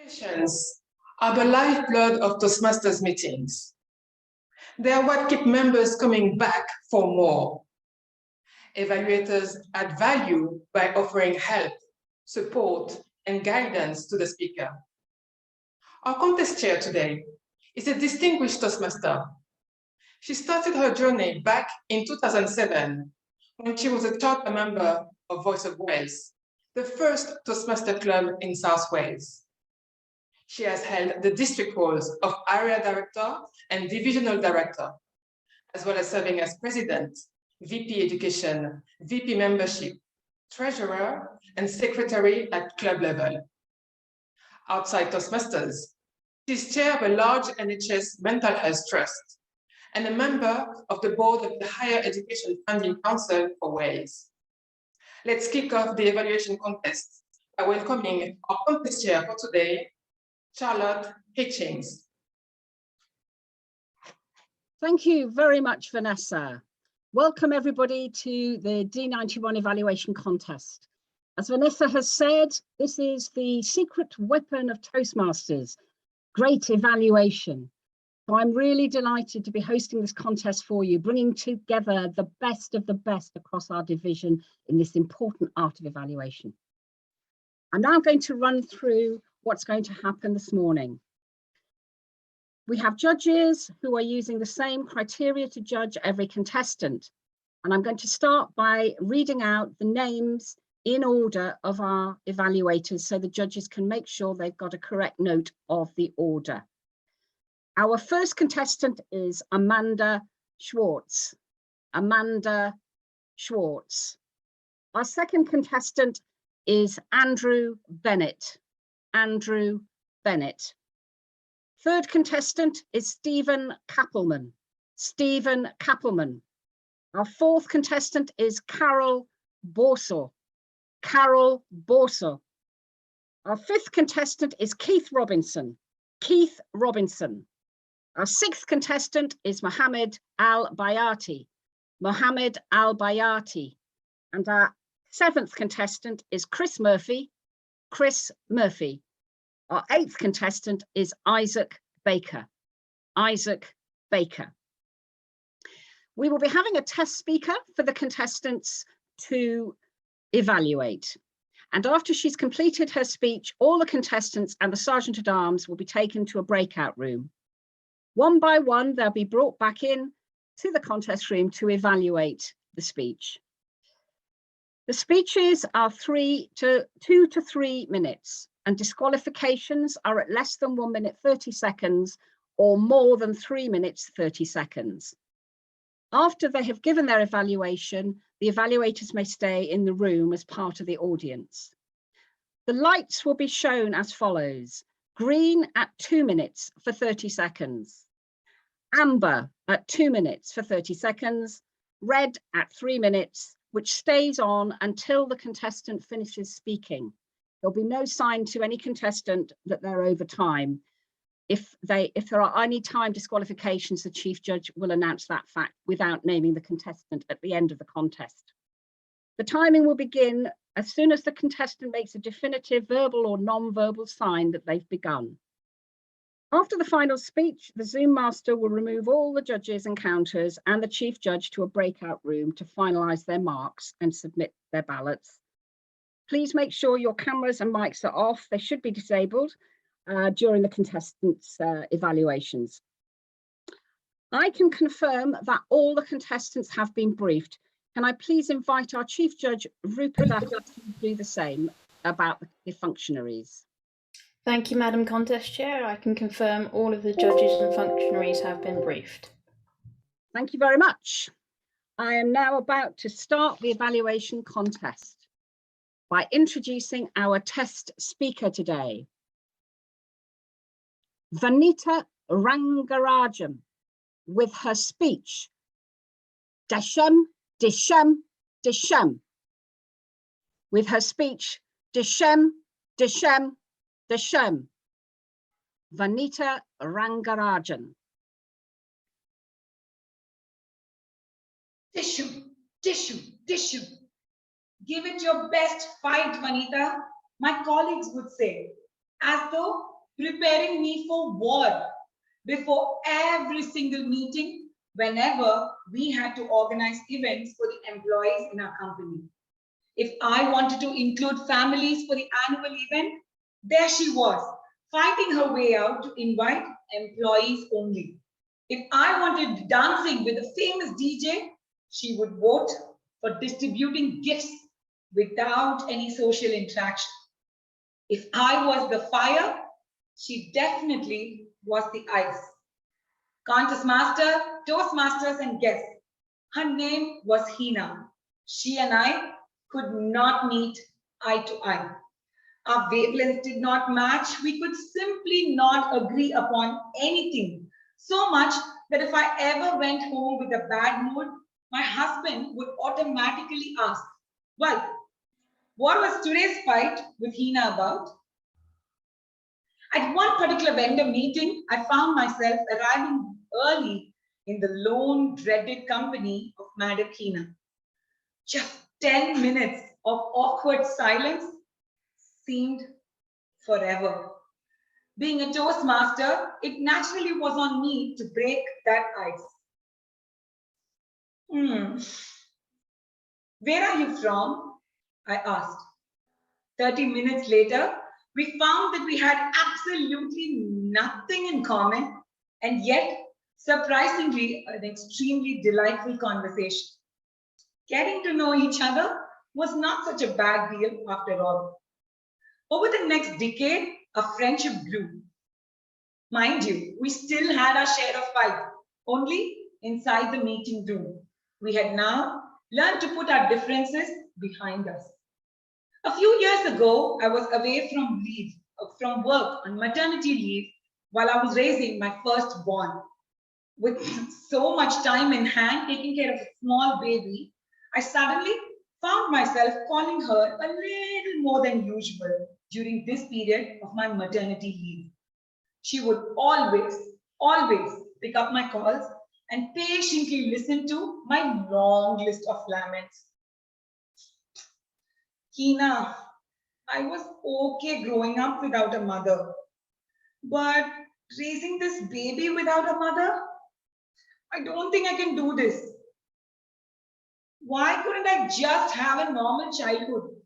Evaluations are the lifeblood of Toastmasters meetings. They are what keep members coming back for more. Evaluators add value by offering help, support, and guidance to the speaker. Our contest chair today is a distinguished Toastmaster. She started her journey back in 2007 when she was a charter member of Voice of Wales, the first Toastmaster club in South Wales. She has held the district roles of area director and divisional director, as well as serving as president, VP education, VP membership, treasurer, and secretary at club level. Outside Toastmasters, she's chair of a large NHS mental health trust and a member of the board of the Higher Education Funding Council for Wales. Let's kick off the evaluation contest by welcoming our contest chair for today, Charlotte Hitchings. Thank you very much, Vanessa. Welcome everybody to the D91 evaluation contest. As Vanessa has said, this is the secret weapon of Toastmasters, great evaluation. So I'm really delighted to be hosting this contest for you, bringing together the best of the best across our division in this important art of evaluation. I'm now going to run through what's going to happen this morning. We have judges who are using the same criteria to judge every contestant. And I'm going to start by reading out the names in order of our evaluators so the judges can make sure they've got a correct note of the order. Our first contestant is Amanda Schwartz. Amanda Schwartz. Our second contestant is Andrew Bennett. Andrew Bennett. Third contestant is Stephen Kappelman. Stephen Kappelman. Our fourth contestant is Carol Borsell. Carol Borsell. Our fifth contestant is Keith Robinson. Keith Robinson. Our sixth contestant is Mohammed Al-Bayati. Mohammed Al-Bayati. And our seventh contestant is Chris Murphy. Chris Murphy. Our eighth contestant is Isaac Baker. Isaac Baker. We will be having a test speaker for the contestants to evaluate. And after she's completed her speech, all the contestants and the Sergeant at Arms will be taken to a breakout room. One by one, they'll be brought back in to the contest room to evaluate the speech. The speeches are 2 to 3 minutes. And disqualifications are at less than 1 minute 30 seconds or more than 3 minutes 30 seconds. After they have given their evaluation, the evaluators may stay in the room as part of the audience. The lights will be shown as follows: green at 2 minutes for 30 seconds, amber at 2 minutes for 30 seconds, red at 3 minutes, which stays on until the contestant finishes speaking. There'll be no sign to any contestant that they're over time. If there are any time disqualifications, the Chief Judge will announce that fact without naming the contestant at the end of the contest. The timing will begin as soon as the contestant makes a definitive verbal or non-verbal sign that they've begun. After the final speech, the Zoom master will remove all the judges and counters and the Chief Judge to a breakout room to finalise their marks and submit their ballots. Please make sure your cameras and mics are off. They should be disabled during the contestants' evaluations. I can confirm that all the contestants have been briefed. Can I please invite our Chief Judge, Rupert Acker, to do the same about the functionaries? Thank you, Madam Contest Chair. I can confirm all of the judges and functionaries have been briefed. Thank you very much. I am now about to start the evaluation contest by introducing our test speaker today, Vanita Rangarajan, with her speech, Desham, Desham, Desham. With her speech, Desham, Desham, Desham. Vanita Rangarajan. Tissue, tissue, tissue. Give it your best fight, Vanita, my colleagues would say, as though preparing me for war before every single meeting whenever we had to organize events for the employees in our company. If I wanted to include families for the annual event, there she was, fighting her way out to invite employees only. If I wanted dancing with a famous DJ, she would vote for distributing gifts without any social interaction. If I was the fire, she definitely was the ice. Contest master, Toastmasters, and guests. Her name was Hina. She and I could not meet eye to eye. Our wavelengths did not match. We could simply not agree upon anything. So much that if I ever went home with a bad mood, my husband would automatically ask, well, what was today's fight with Hina about? At one particular vendor meeting, I found myself arriving early in the lone, dreaded company of Madam Hina. Just 10 minutes of awkward silence seemed forever. Being a Toastmaster, it naturally was on me to break that ice. Where are you from? I asked. 30 minutes later, we found that we had absolutely nothing in common, and yet, surprisingly, an extremely delightful conversation. Getting to know each other was not such a bad deal after all. Over the next decade, our friendship grew. Mind you, we still had our share of fight, only inside the meeting room. We had now learned to put our differences behind us. A few years ago, I was away from work on maternity leave while I was raising my firstborn. With so much time in hand taking care of a small baby, I suddenly found myself calling her a little more than usual during this period of my maternity leave. She would always pick up my calls and patiently listen to my long list of laments. Hina, I was okay growing up without a mother, but raising this baby without a mother, I don't think I can do this. Why couldn't I just have a normal childhood?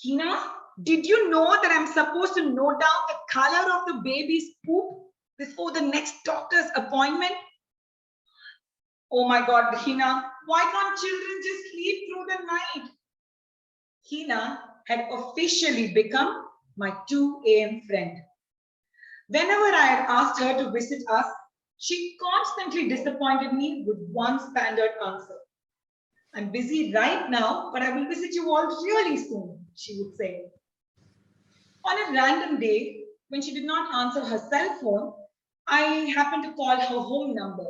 Hina, did you know that I'm supposed to note down the color of the baby's poop before the next doctor's appointment? Oh my God, Hina, why can't children just sleep through the night? Hina had officially become my 2 a.m. friend. Whenever I had asked her to visit us, she constantly disappointed me with one standard answer. I'm busy right now, but I will visit you all really soon, she would say. On a random day, when she did not answer her cell phone, I happened to call her home number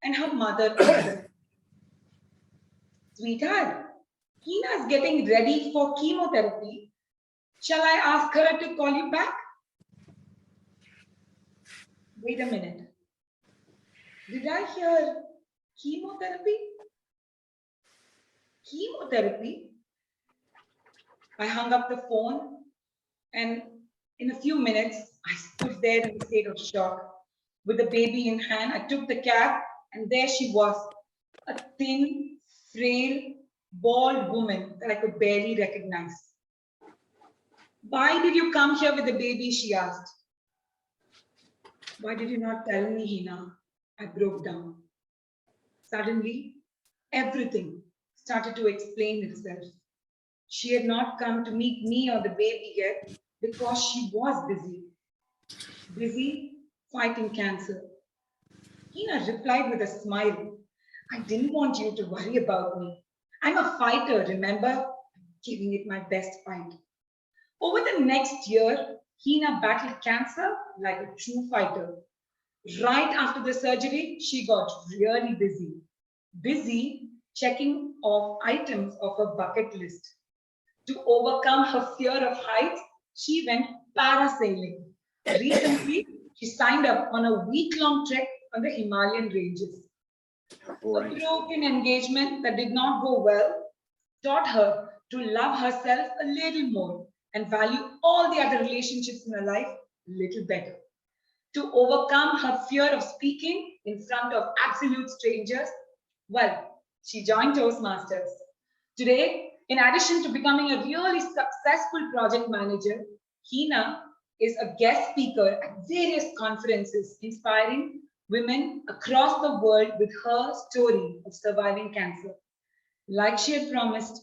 and her mother answered. Sweetheart, Hina is getting ready for chemotherapy. Shall I ask her to call you back? Wait a minute. Did I hear chemotherapy? Chemotherapy? I hung up the phone, and in a few minutes, I stood there in a state of shock. With the baby in hand, I took the cab, and there she was, a thin, frail, bald woman that I could barely recognize. Why did you come here with the baby? She asked. Why did you not tell me, Hina? I broke down. Suddenly, everything started to explain itself. She had not come to meet me or the baby yet because she was busy fighting cancer. Hina replied with a smile. I didn't want you to worry about me. I'm a fighter, remember? Giving it my best fight. Over the next year, Hina battled cancer like a true fighter. Right after the surgery, she got really busy checking off items of her bucket list. To overcome her fear of heights, she went parasailing. Recently, she signed up on a week-long trek on the Himalayan ranges. A broken engagement that did not go well taught her to love herself a little more and value all the other relationships in her life little better. To overcome her fear of speaking in front of absolute strangers, well, she joined Toastmasters. Today, in addition to becoming a really successful project manager, Hina is a guest speaker at various conferences, inspiring women across the world with her story of surviving cancer. Like she had promised,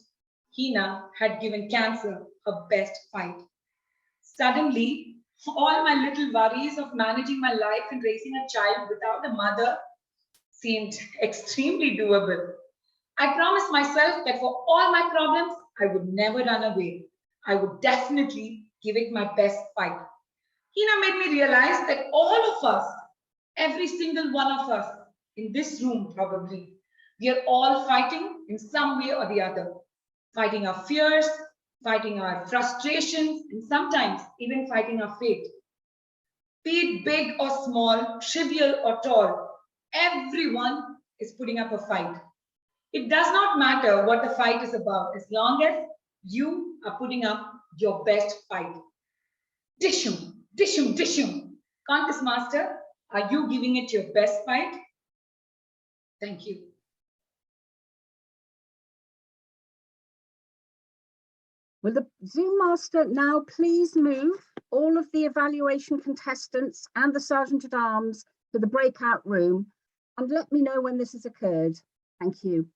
Hina had given cancer her best fight. Suddenly, all my little worries of managing my life and raising a child without a mother seemed extremely doable. I promised myself that for all my problems, I would never run away. I would definitely give it my best fight. Hina made me realize that all of us, every single one of us in this room probably, we are all fighting in some way or the other. Fighting our fears, fighting our frustrations, and sometimes even fighting our fate. Be it big or small, trivial or tall, everyone is putting up a fight. It does not matter what the fight is about, as long as you are putting up your best fight. Dishum, dishum, dishum. Contest Master, are you giving it your best fight? Thank you. Will the Zoom master now please move all of the evaluation contestants and the Sergeant at Arms to the breakout room, and let me know when this has occurred. Thank you.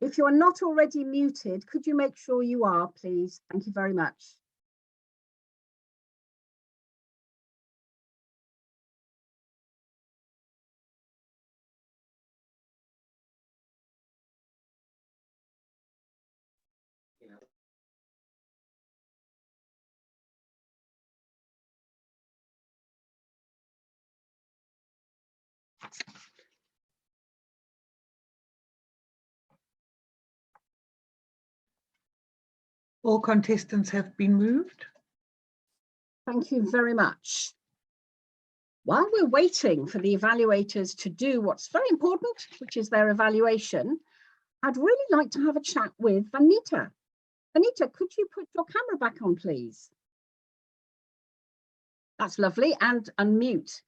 If you are not already muted, could you make sure you are, please? Thank you very much. All contestants have been moved. Thank you very much. While we're waiting for the evaluators to do what's very important, which is their evaluation, I'd really like to have a chat with Vanita. Vanita, could you put your camera back on, please? That's lovely, and unmute.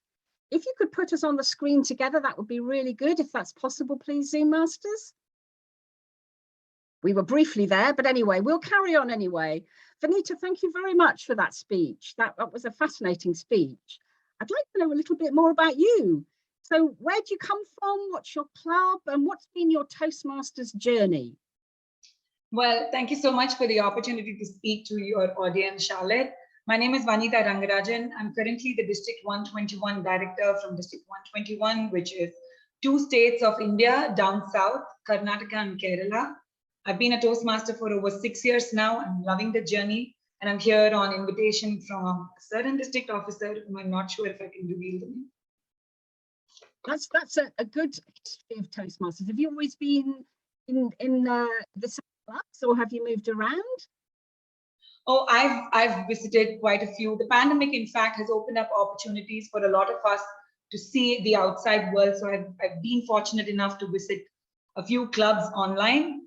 If you could put us on the screen together, that would be really good, if that's possible, please, Zoom Masters. We were briefly there, but anyway, we'll carry on anyway. Vanita, thank you very much for that speech. That was a fascinating speech. I'd like to know a little bit more about you. So where do you come from? What's your club? And what's been your Toastmasters journey? Well, thank you so much for the opportunity to speak to your audience, Charlotte. My name is Vanita Rangarajan. I'm currently the District 121 Director from District 121, which is 2 states of India, down south, Karnataka and Kerala. I've been a Toastmaster for over 6 years now. I'm loving the journey, and I'm here on invitation from a certain district officer whom I'm not sure if I can reveal the name. That's a good history of Toastmasters. Have you always been in the same clubs, or have you moved around? Oh, I've visited quite a few. The pandemic, in fact, has opened up opportunities for a lot of us to see the outside world. So I've been fortunate enough to visit a few clubs online.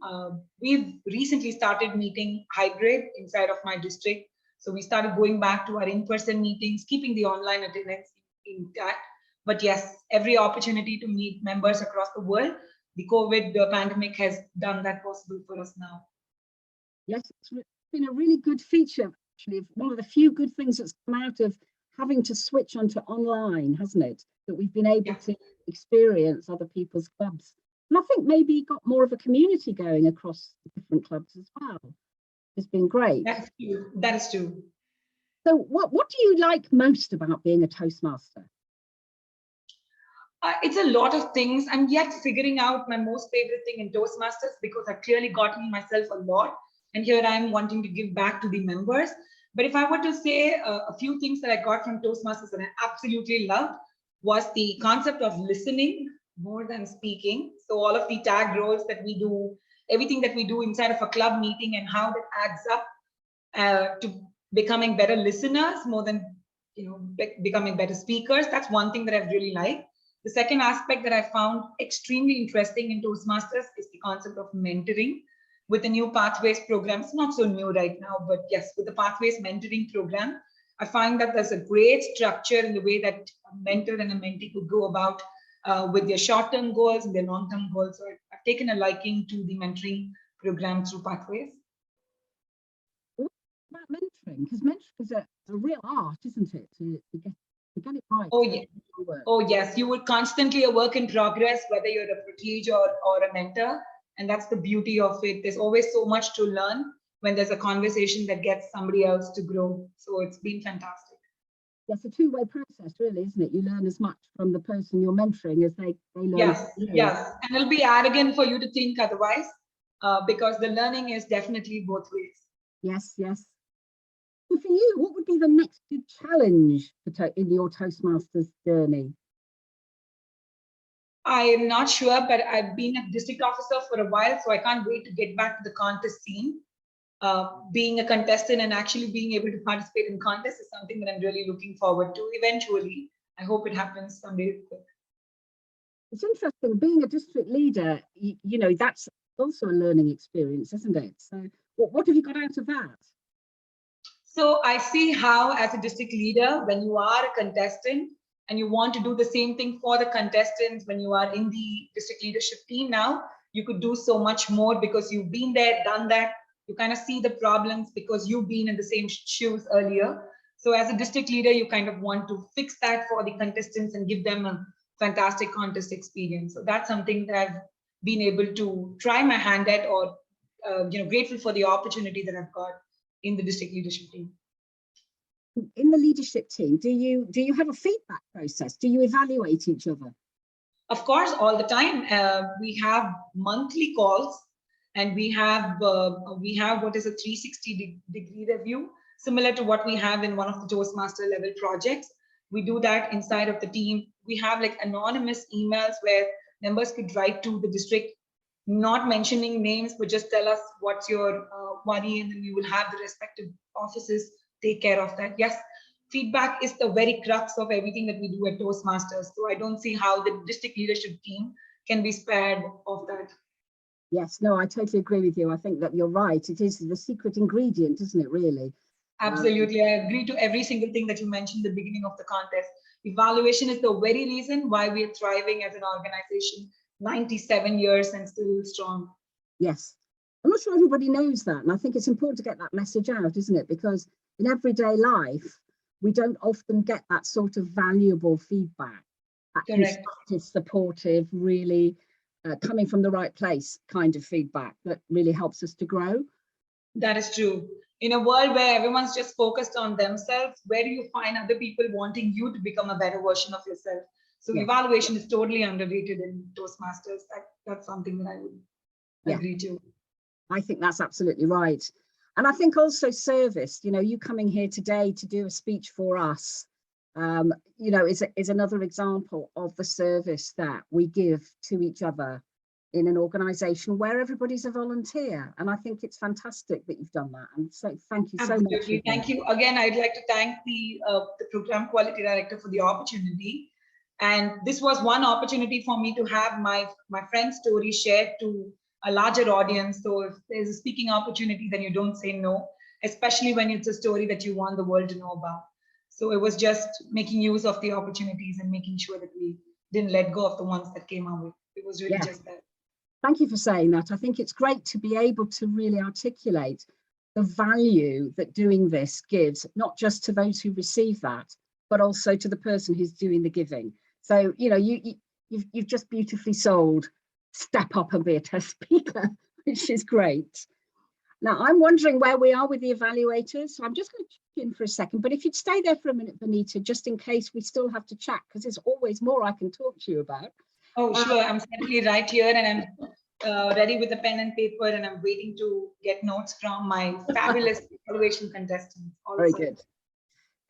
We've recently started meeting hybrid inside of my district. So we started going back to our in-person meetings, keeping the online attendance intact. But yes, every opportunity to meet members across the world, the COVID pandemic has done that possible for us now. Yes, it's been a really good feature, actually. One of the few good things that's come out of having to switch onto online, hasn't it? That we've been able to experience other people's clubs. And I think maybe got more of a community going across different clubs as well. It's been great. That's true. That is true. So what do you like most about being a Toastmaster? It's a lot of things. I'm yet figuring out my most favorite thing in Toastmasters, because I've clearly gotten myself a lot. And here I am wanting to give back to the members. But if I were to say a few things that I got from Toastmasters that I absolutely loved, was the concept of listening more than speaking. So all of the tag roles that we do, everything that we do inside of a club meeting, and how that adds up to becoming better listeners more than becoming better speakers. That's one thing that I've really liked. The second aspect that I found extremely interesting in Toastmasters is the concept of mentoring. with the new Pathways program. It's not so new right now, but yes, with the Pathways mentoring program, I find that there's a great structure in the way that a mentor and a mentee could go about with their short-term goals and their long-term goals. So I've taken a liking to the mentoring program through Pathways. What about mentoring? Because mentoring is a real art, isn't it? To get it right. Oh, yeah. Oh, yes. You would constantly a work in progress, whether you're a fratege or a mentor. And that's the beauty of it. There's always so much to learn when there's a conversation that gets somebody else to grow. So it's been fantastic. Yes, a two-way process, really, isn't it? You learn as much from the person you're mentoring as they learn. Yes, yes. And it'll be arrogant for you to think otherwise, because the learning is definitely both ways. Yes, yes. So for you, what would be the next big challenge in your Toastmasters journey? I am not sure, but I've been a district officer for a while, so I can't wait to get back to the contest scene. Being a contestant and actually being able to participate in contests is something that I'm really looking forward to eventually. I hope it happens someday. It's interesting, being a district leader, you know, that's also a learning experience, isn't it? So what have you got out of that? So I see how, as a district leader, when you are a contestant and you want to do the same thing for the contestants, when you are in the district leadership team now, you could do so much more because you've been there, done that. You kind of see the problems because you've been in the same shoes earlier. So as a district leader, you kind of want to fix that for the contestants and give them a fantastic contest experience. So that's something that I've been able to try my hand at, or grateful for the opportunity that I've got in the district leadership team. In the leadership team, do you have a feedback process? Do you evaluate each other? Of course, all the time. We have monthly calls, and we have what is a 360-degree review, similar to what we have in one of the Toastmaster level projects. We do that inside of the team. We have like anonymous emails where members could write to the district, not mentioning names, but just tell us what's your worry, and then we will have the respective offices take care of that. Yes, feedback is the very crux of everything that we do at Toastmasters. So I don't see how the district leadership team can be spared of that. Yes, no, I totally agree with you. I think that you're right. It is the secret ingredient, isn't it, really? Absolutely. I agree to every single thing that you mentioned at the beginning of the contest. Evaluation is the very reason why we are thriving as an organization, 97 years and still strong. Yes. I'm not sure everybody knows that. And I think it's important to get that message out, isn't it? Because in everyday life, we don't often get that sort of valuable feedback, that constructive, supportive, really coming from the right place kind of feedback that really helps us to grow. That is true. In a world where everyone's just focused on themselves, where do you find other people wanting you to become a better version of yourself? So evaluation is totally underrated in Toastmasters. That's something that I would agree to. I think that's absolutely right. And I think also service, you know, you coming here today to do a speech for us, you know, is another example of the service that we give to each other in an organization where everybody's a volunteer. And I think it's fantastic that you've done that. And so thank you so much. Thank you. Again, I'd like to thank the program quality director for the opportunity. And this was one opportunity for me to have my friend's story shared to a larger audience. So if there's a speaking opportunity, then you don't say no, especially when it's a story that you want the world to know about. So it was just making use of the opportunities and making sure that we didn't let go of the ones that came our way. It was really just that. Thank you for saying that. I think it's great to be able to really articulate the value that doing this gives, not just to those who receive that, but also to the person who's doing the giving. So, you know, you've just beautifully sold step up and be a test speaker, which is great. Now, I'm wondering where we are with the evaluators. So I'm just going to check in for a second, but if you'd stay there for a minute, Vanita, just in case we still have to chat, because there's always more I can talk to you about. Oh, sure. I'm certainly right here, and I'm ready with a pen and paper, and I'm waiting to get notes from my fabulous evaluation contestants. Very good.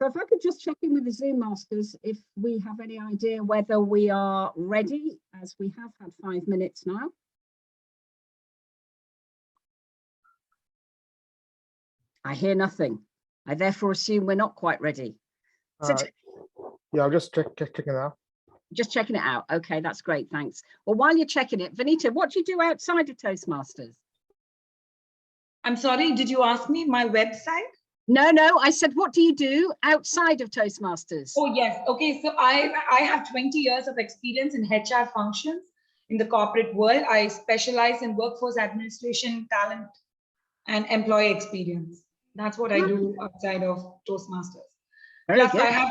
So if I could just check in with the Zoom masters, if we have any idea whether we are ready, as we have had 5 minutes now. I hear nothing. I therefore assume we're not quite ready. So yeah, I'll just checking it out. Just checking it out. Okay, that's great. Thanks. Well, while you're checking it, Vanita, what do you do outside of Toastmasters? I'm sorry, did you ask me my website? No, I said, what do you do outside of Toastmasters? Oh, yes. Okay, so I have 20 years of experience in HR functions in the corporate world. I specialize in workforce administration, talent, and employee experience. That's what I do outside of Toastmasters. Very Plus, good. I have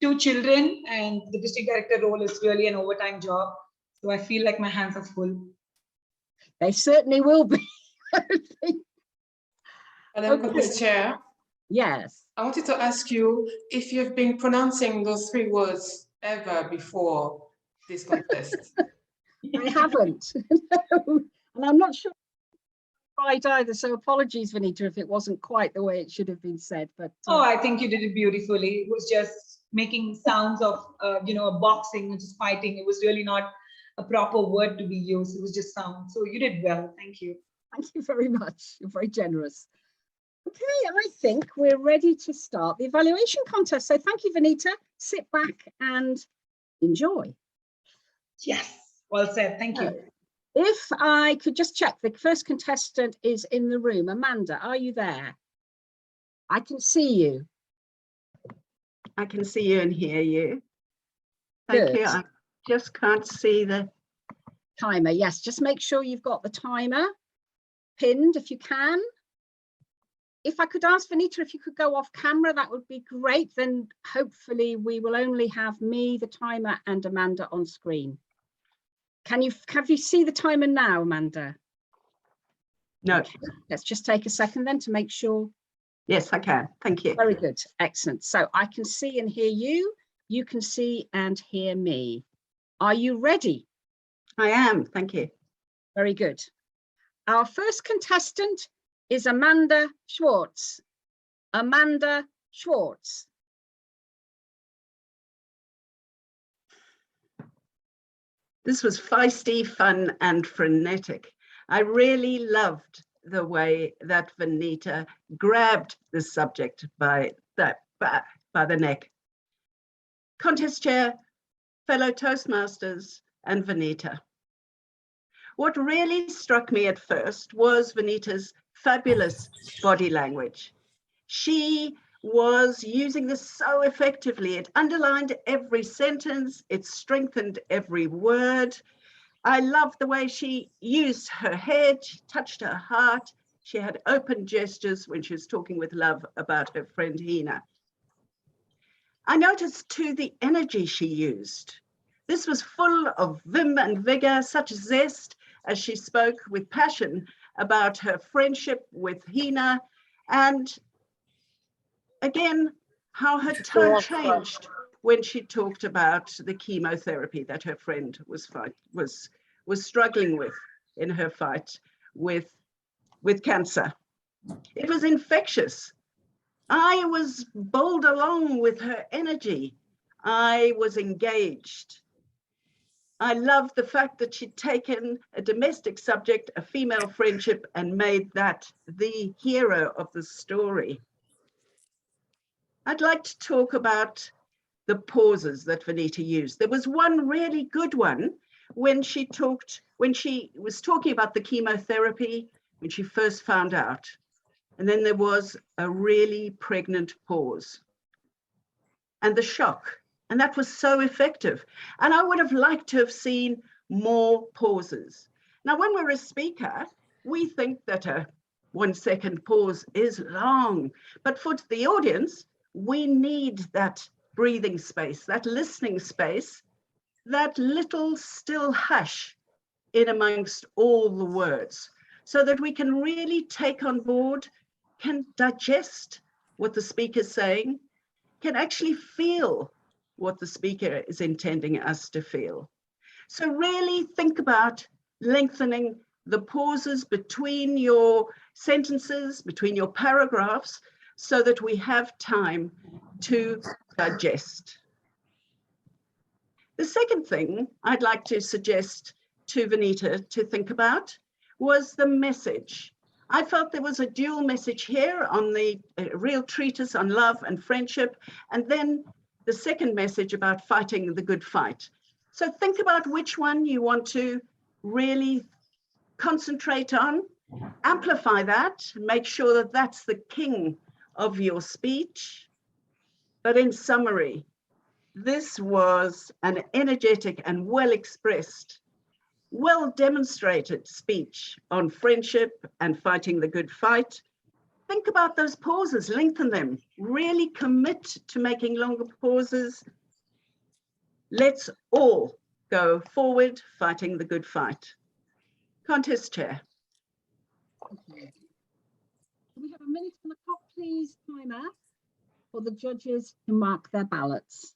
two children, and the district director role is really an overtime job. So I feel like my hands are full. They certainly will be. Madam Okay. Contest Chair, Yes. I wanted to ask you if you've been pronouncing those 3 words ever before this contest. I haven't. No. And I'm not sure right either. So apologies, Vanita, if it wasn't quite the way it should have been said. But Oh, I think you did it beautifully. It was just making sounds of, a boxing, which is fighting. It was really not a proper word to be used. It was just sound. So you did well. Thank you. thank you very much. You're very generous. Okay, I think we're ready to start the evaluation contest. So thank you, Vanita. Sit back and enjoy. Yes, well said. Thank you. If I could just check, the first contestant is in the room. Amanda, are you there? I can see you. I can see you and hear you. Thank Good. you. I just can't see the Timer, yes, just make sure you've got the timer pinned if you can. If I could ask Vanita if you could go off camera, that would be great. Then hopefully we will only have me, the timer, and Amanda on screen. Have you see the timer now, Amanda? no. Okay. Let's just take a second then to make sure. Yes, I can. Thank you. Very good. Excellent. So I can see and hear you. You can see and hear me. Are you ready? I am. Thank you. Very good. Our first contestant is Amanda Schwartz. Amanda Schwartz. This was feisty, fun, and frenetic. I really loved the way that Vanita grabbed the subject by the neck. Contest chair, fellow Toastmasters, and Vanita. What really struck me at first was Vanita's fabulous body language. She was using this so effectively. It underlined every sentence, it strengthened every word. I loved the way she used her head, she touched her heart. She had open gestures when she was talking with love about her friend Hina. I noticed too the energy she used. This was full of vim and vigor, such zest as she spoke with passion about her friendship with Hina, and again, how her tone changed when she talked about the chemotherapy that her friend was struggling with in her fight with cancer. It was infectious. I was bowled along with her energy. I was engaged. I loved the fact that she'd taken a domestic subject, a female friendship, and made that the hero of the story. I'd like to talk about the pauses that Vanita used. There was one really good one when she was talking about the chemotherapy when she first found out. And then there was a really pregnant pause and the shock. And that was so effective. And I would have liked to have seen more pauses. Now, when we're a speaker, we think that a 1 second pause is long, but for the audience, we need that breathing space, that listening space, that little still hush in amongst all the words, so that we can really take on board, can digest what the speaker's saying, can actually feel what the speaker is intending us to feel. So really think about lengthening the pauses between your sentences, between your paragraphs, so that we have time to digest. The second thing I'd like to suggest to Vanita to think about was the message. I felt there was a dual message here on the real treatise on love and friendship, and then the second message about fighting the good fight. So think about which one you want to really concentrate on amplify that, make sure that that's the king of your speech. But in summary, this was an energetic and well expressed, well demonstrated speech on friendship and fighting the good fight. Think about those pauses, lengthen them, really commit to making longer pauses. Let's all go forward fighting the good fight. Contest chair. Can we have a minute on the clock, please, timer, for the judges to mark their ballots?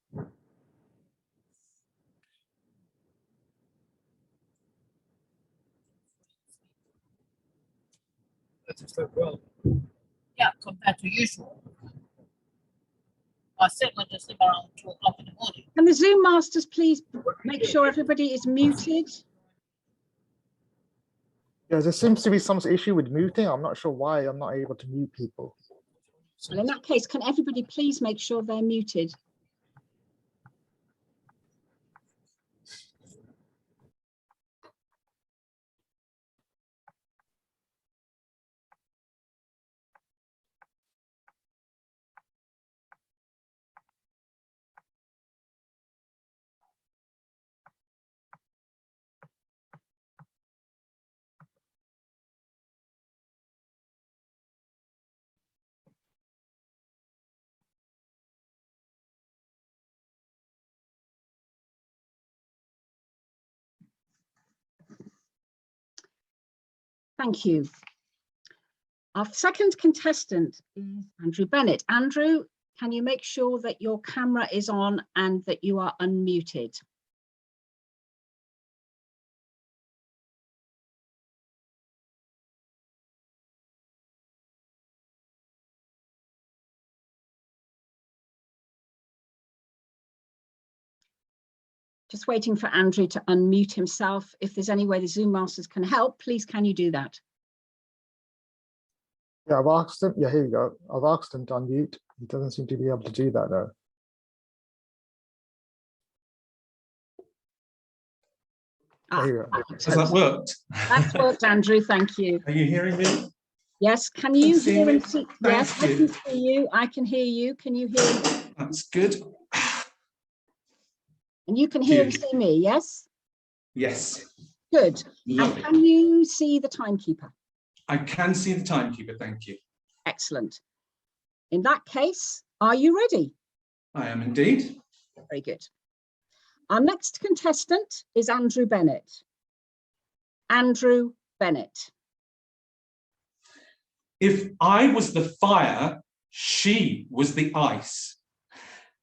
Well, yeah, compared to usual. I said we'll just sleep around 2 o'clock in the morning. Can the Zoom masters please make sure everybody is muted? Yeah, there seems to be some issue with muting. I'm not sure why I'm not able to mute people. Well, in that case, can everybody please make sure they're muted? Thank you. Our second contestant is Andrew Bennett. Andrew, can you make sure that your camera is on and that you are unmuted? Just waiting for Andrew to unmute himself. If there's any way the Zoom masters can help, please can you do that? Yeah, I've asked him. Yeah, here you go. I've asked him to unmute. He doesn't seem to be able to do that though. Here we go. Has that worked? That's worked, Andrew. Thank you. Are you hearing me? Yes. Can you see hear me? and see? Yes, I Thank can you. hear you. I can hear you. Can you hear me? That's good. And you can hear and see me, yes? Yes. Good. Lovely. And can you see the timekeeper? I can see the timekeeper. Thank you. Excellent. In that case, are you ready? I am indeed. Very good. Our next contestant is Andrew Bennett. Andrew Bennett. If I was the fire, she was the ice.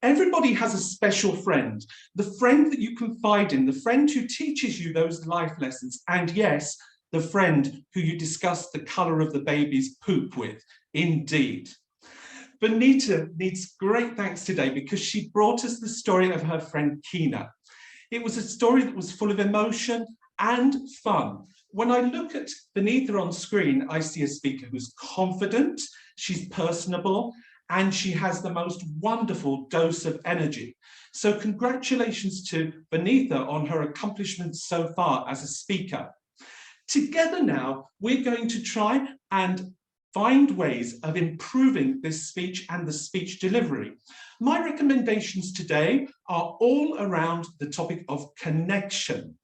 Everybody has a special friend, the friend that you confide in, the friend who teaches you those life lessons, and yes, the friend who you discuss the colour of the baby's poop with, indeed. Benita needs great thanks today because she brought us the story of her friend Kina. It was a story that was full of emotion and fun. When I look at Benita on screen, I see a speaker who's confident, she's personable, and she has the most wonderful dose of energy. So congratulations to Benita on her accomplishments so far as a speaker. Together now, we're going to try and find ways of improving this speech and the speech delivery. My recommendations today are all around the topic of connection.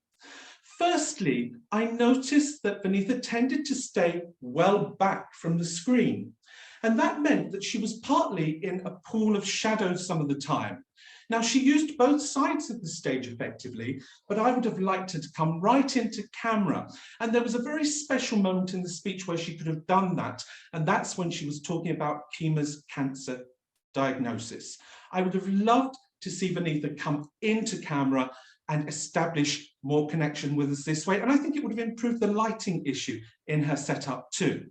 Firstly, I noticed that Benita tended to stay well back from the screen. And that meant that she was partly in a pool of shadows some of the time. Now, she used both sides of the stage effectively, but I would have liked her to come right into camera. And there was a very special moment in the speech where she could have done that. And that's when she was talking about Kima's cancer diagnosis. I would have loved to see Benita come into camera and establish more connection with us this way. And I think it would have improved the lighting issue in her setup too.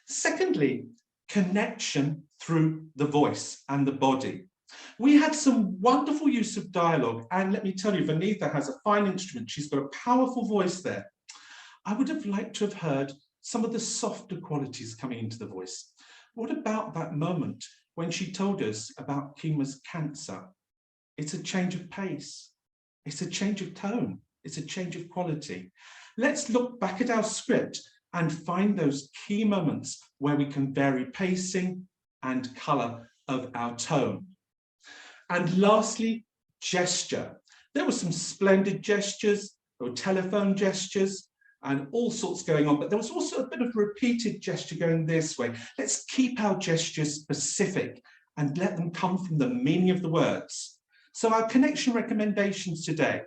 Secondly, connection through the voice and the body. We had some wonderful use of dialogue, and let me tell you, Benita has a fine instrument. She's got a powerful voice there. I would have liked to have heard some of the softer qualities coming into the voice. What about that moment when she told us about Kima's cancer? It's a change of pace. It's a change of tone. It's a change of quality. Let's look back at our script and find those key moments where we can vary pacing and colour of our tone. And lastly, gesture. There were some splendid gestures, there were telephone gestures, and all sorts going on, but there was also a bit of repeated gesture going this way. Let's keep our gestures specific and let them come from the meaning of the words. So our connection recommendations today,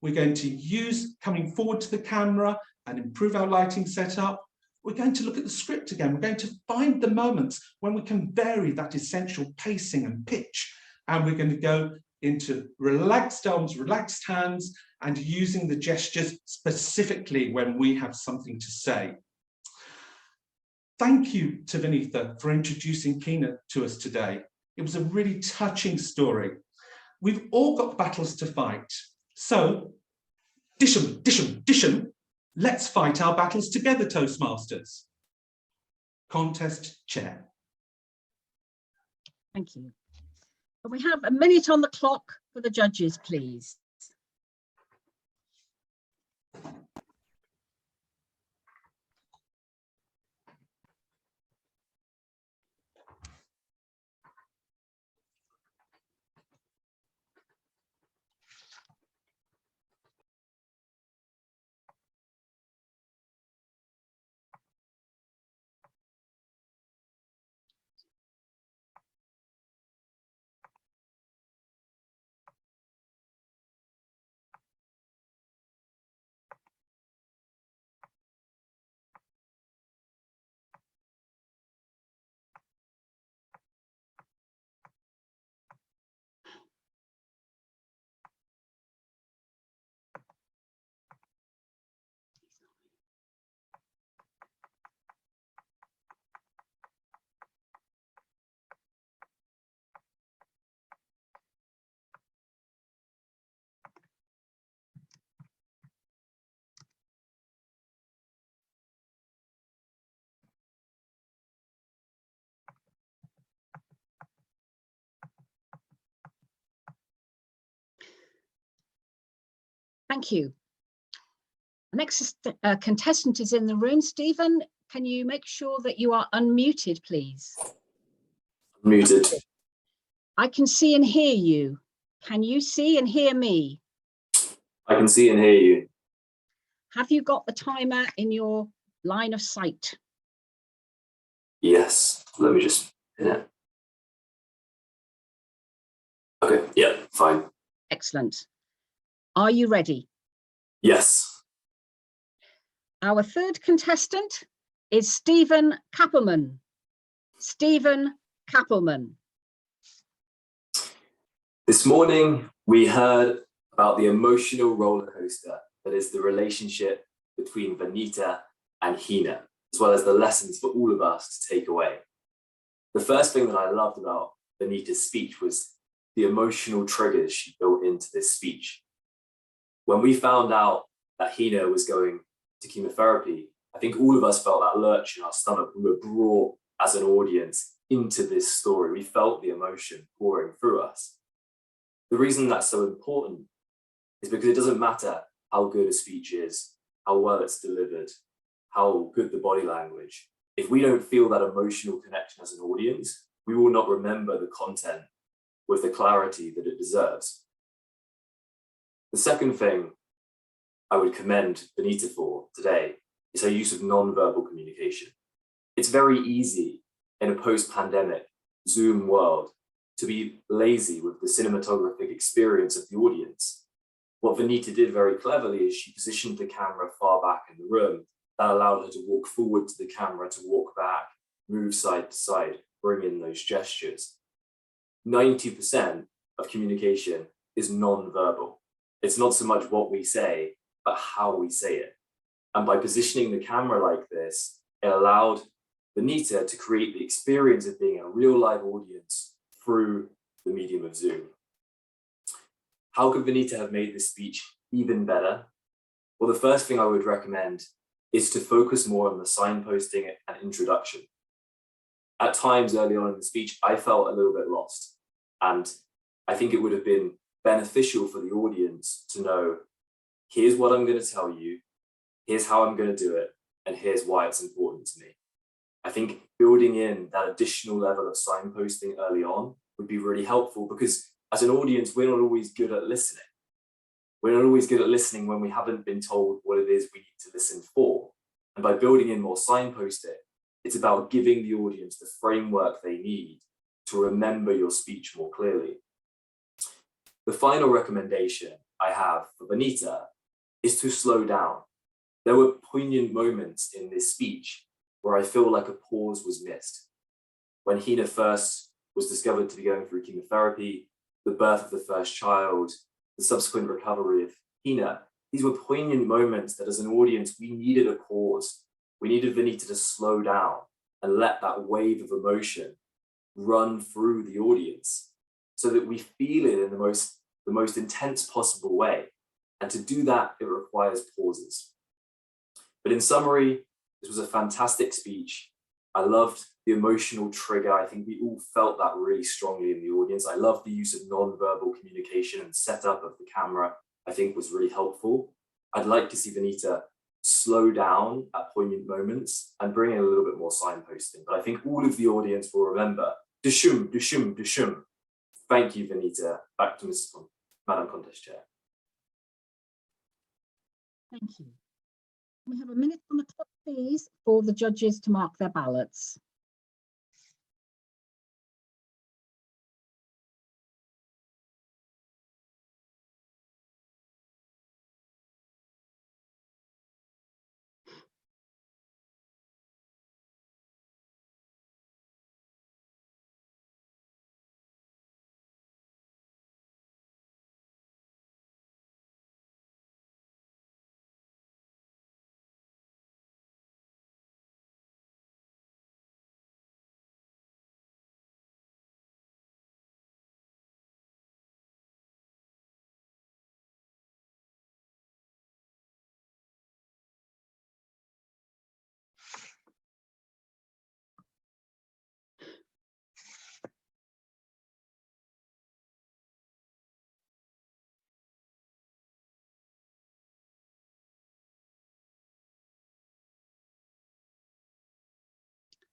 we're going to use coming forward to the camera and improve our lighting setup. We're going to look at the script again. We're going to find the moments when we can vary that essential pacing and pitch. And we're going to go into relaxed arms, relaxed hands, and using the gestures specifically when we have something to say. Thank you to Vinitha for introducing Kina to us today. It was a really touching story. We've all got battles to fight. So, dish 'em, let's fight our battles together, Toastmasters. Contest chair. Thank you. Can we have a minute on the clock for the judges, please? Thank you. The next contestant is in the room. Stephen, can you make sure that you are unmuted, please? Muted. I can see and hear you. Can you see and hear me? I can see and hear you. Have you got the timer in your line of sight? Yes. Let me just pin it. Okay. Yeah, fine. Excellent. Are you ready? Yes. Our third contestant is Stephen Kappelman. Stephen Kappelman. This morning, we heard about the emotional roller coaster that is the relationship between Vinitha and Hina, as well as the lessons for all of us to take away. The first thing that I loved about Vinitha's speech was the emotional triggers she built into this speech. When we found out that Hina was going to chemotherapy, I think all of us felt that lurch in our stomach. We were brought as an audience into this story. We felt the emotion pouring through us. The reason that's so important is because it doesn't matter how good a speech is, how well it's delivered, how good the body language. If we don't feel that emotional connection as an audience, we will not remember the content with the clarity that it deserves. The second thing I would commend Vinitha for today is her use of non-verbal communication. It's very easy in a post-pandemic Zoom world to be lazy with the cinematographic experience of the audience. What Vinitha did very cleverly is she positioned the camera far back in the room. That allowed her to walk forward to the camera, to walk back, move side to side, bring in those gestures. 90% of communication is non-verbal. It's not so much what we say, but how we say it. And by positioning the camera like this, it allowed Vinitha to create the experience of being a real live audience through the medium of Zoom. How could Vinitha have made this speech even better? Well, the first thing I would recommend is to focus more on the signposting and introduction. At times early on in the speech, I felt a little bit lost. And I think it would have been beneficial for the audience to know, here's what I'm going to tell you, here's how I'm going to do it, and here's why it's important to me. I think building in that additional level of signposting early on would be really helpful, because as an audience, we're not always good at listening. We're not always good at listening when we haven't been told what it is we need to listen for. And by building in more signposting, it's about giving the audience the framework they need to remember your speech more clearly. The final recommendation I have for Vanita is to slow down. There were poignant moments in this speech where I feel like a pause was missed. When Hina first was discovered to be going through chemotherapy, the birth of the first child, the subsequent recovery of Hina, these were poignant moments that as an audience, we needed a pause. We needed Vanita to slow down and let that wave of emotion run through the audience so that we feel it in the most intense possible way. And to do that, it requires pauses. But in summary, this was a fantastic speech. I loved the emotional trigger. I think we all felt that really strongly in the audience. I loved the use of non-verbal communication and setup of the camera. I think was really helpful. I'd like to see Vanita slow down at poignant moments and bring in a little bit more signposting. But I think all of the audience will remember, dushum, dushum, dushum. Thank you, Vanita. Back to Madam Contest Chair. Thank you. We have a minute on the clock, please, for the judges to mark their ballots.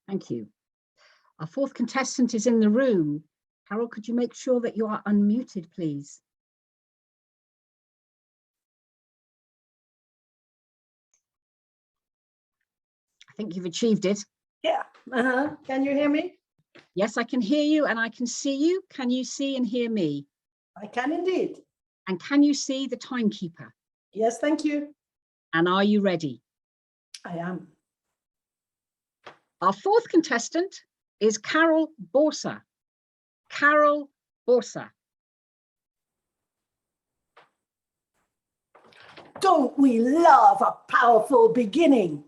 Thank you. Our fourth contestant is in the room. Carol, could you make sure that you are unmuted, please? I think you've achieved it. Yeah. Can you hear me? Yes, I can hear you and I can see you. Can you see and hear me? I can indeed. And can you see the timekeeper? Yes, thank you. And are you ready? I am. Our fourth contestant is Carol Borsa. Carol Borsa. Don't we love a powerful beginning?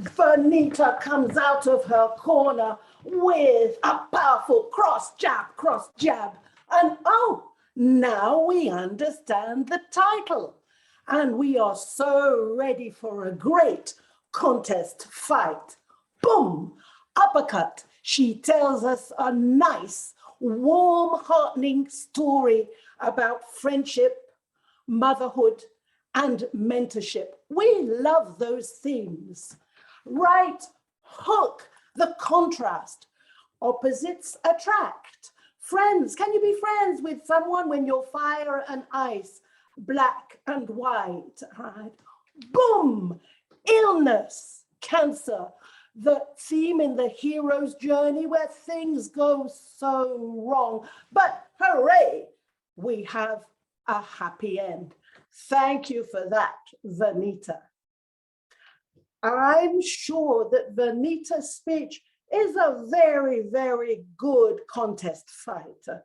Vanita comes out of her corner with a powerful cross jab. And oh, now we understand the title. And we are so ready for a great contest fight. Boom, uppercut. She tells us a nice, warm, heartening story about friendship, motherhood, and mentorship. We love those themes. Right hook, the contrast. Opposites attract. Friends, can you be friends with someone when you're fire and ice, black and white, right? Boom, illness, cancer. The theme in the hero's journey where things go so wrong. But hooray, we have a happy end. Thank you for that, Vanita. I'm sure that Vanita's speech is a very, very good contest fighter,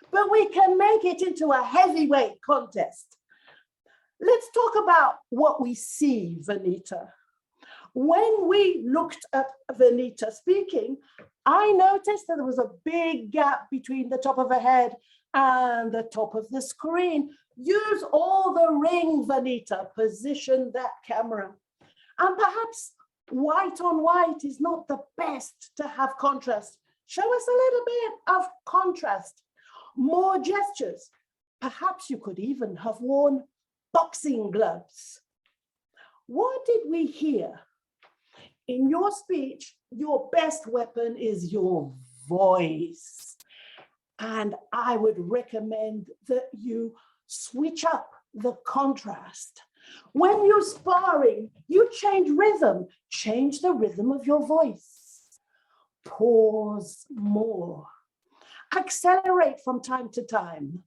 but we can make it into a heavyweight contest. Let's talk about what we see, Vanita. When we looked at Vanita speaking, I noticed that there was a big gap between the top of her head and the top of the screen. Use all the ring, Vanita, position that camera. And perhaps white on white is not the best to have contrast. Show us a little bit of contrast, more gestures. Perhaps you could even have worn boxing gloves. What did we hear? In your speech, your best weapon is your voice. And I would recommend that you switch up the contrast. When you're sparring, you change rhythm, change the rhythm of your voice. Pause more. Accelerate from time to time.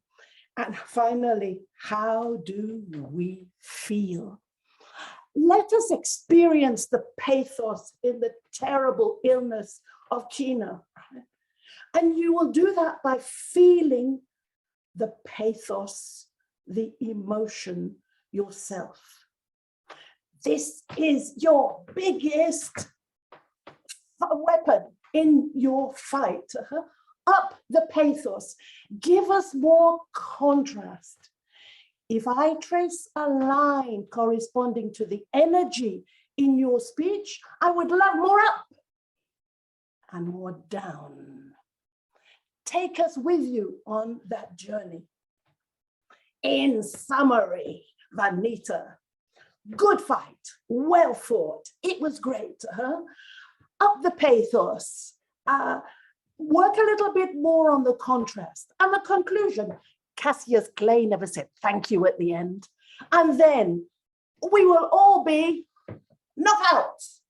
And finally, how do we feel? Let us experience the pathos in the terrible illness of Kina. And you will do that by feeling the pathos, the emotion yourself. This is your biggest weapon in your fight. Up the pathos. Give us more contrast. If I trace a line corresponding to the energy in your speech, I would love more up and more down. Take us with you on that journey. In summary, Vanita, good fight, well fought. It was great. Up the pathos. Work a little bit more on the contrast. And the conclusion, Cassius Clay never said thank you at the end. And then we will all be knockouts.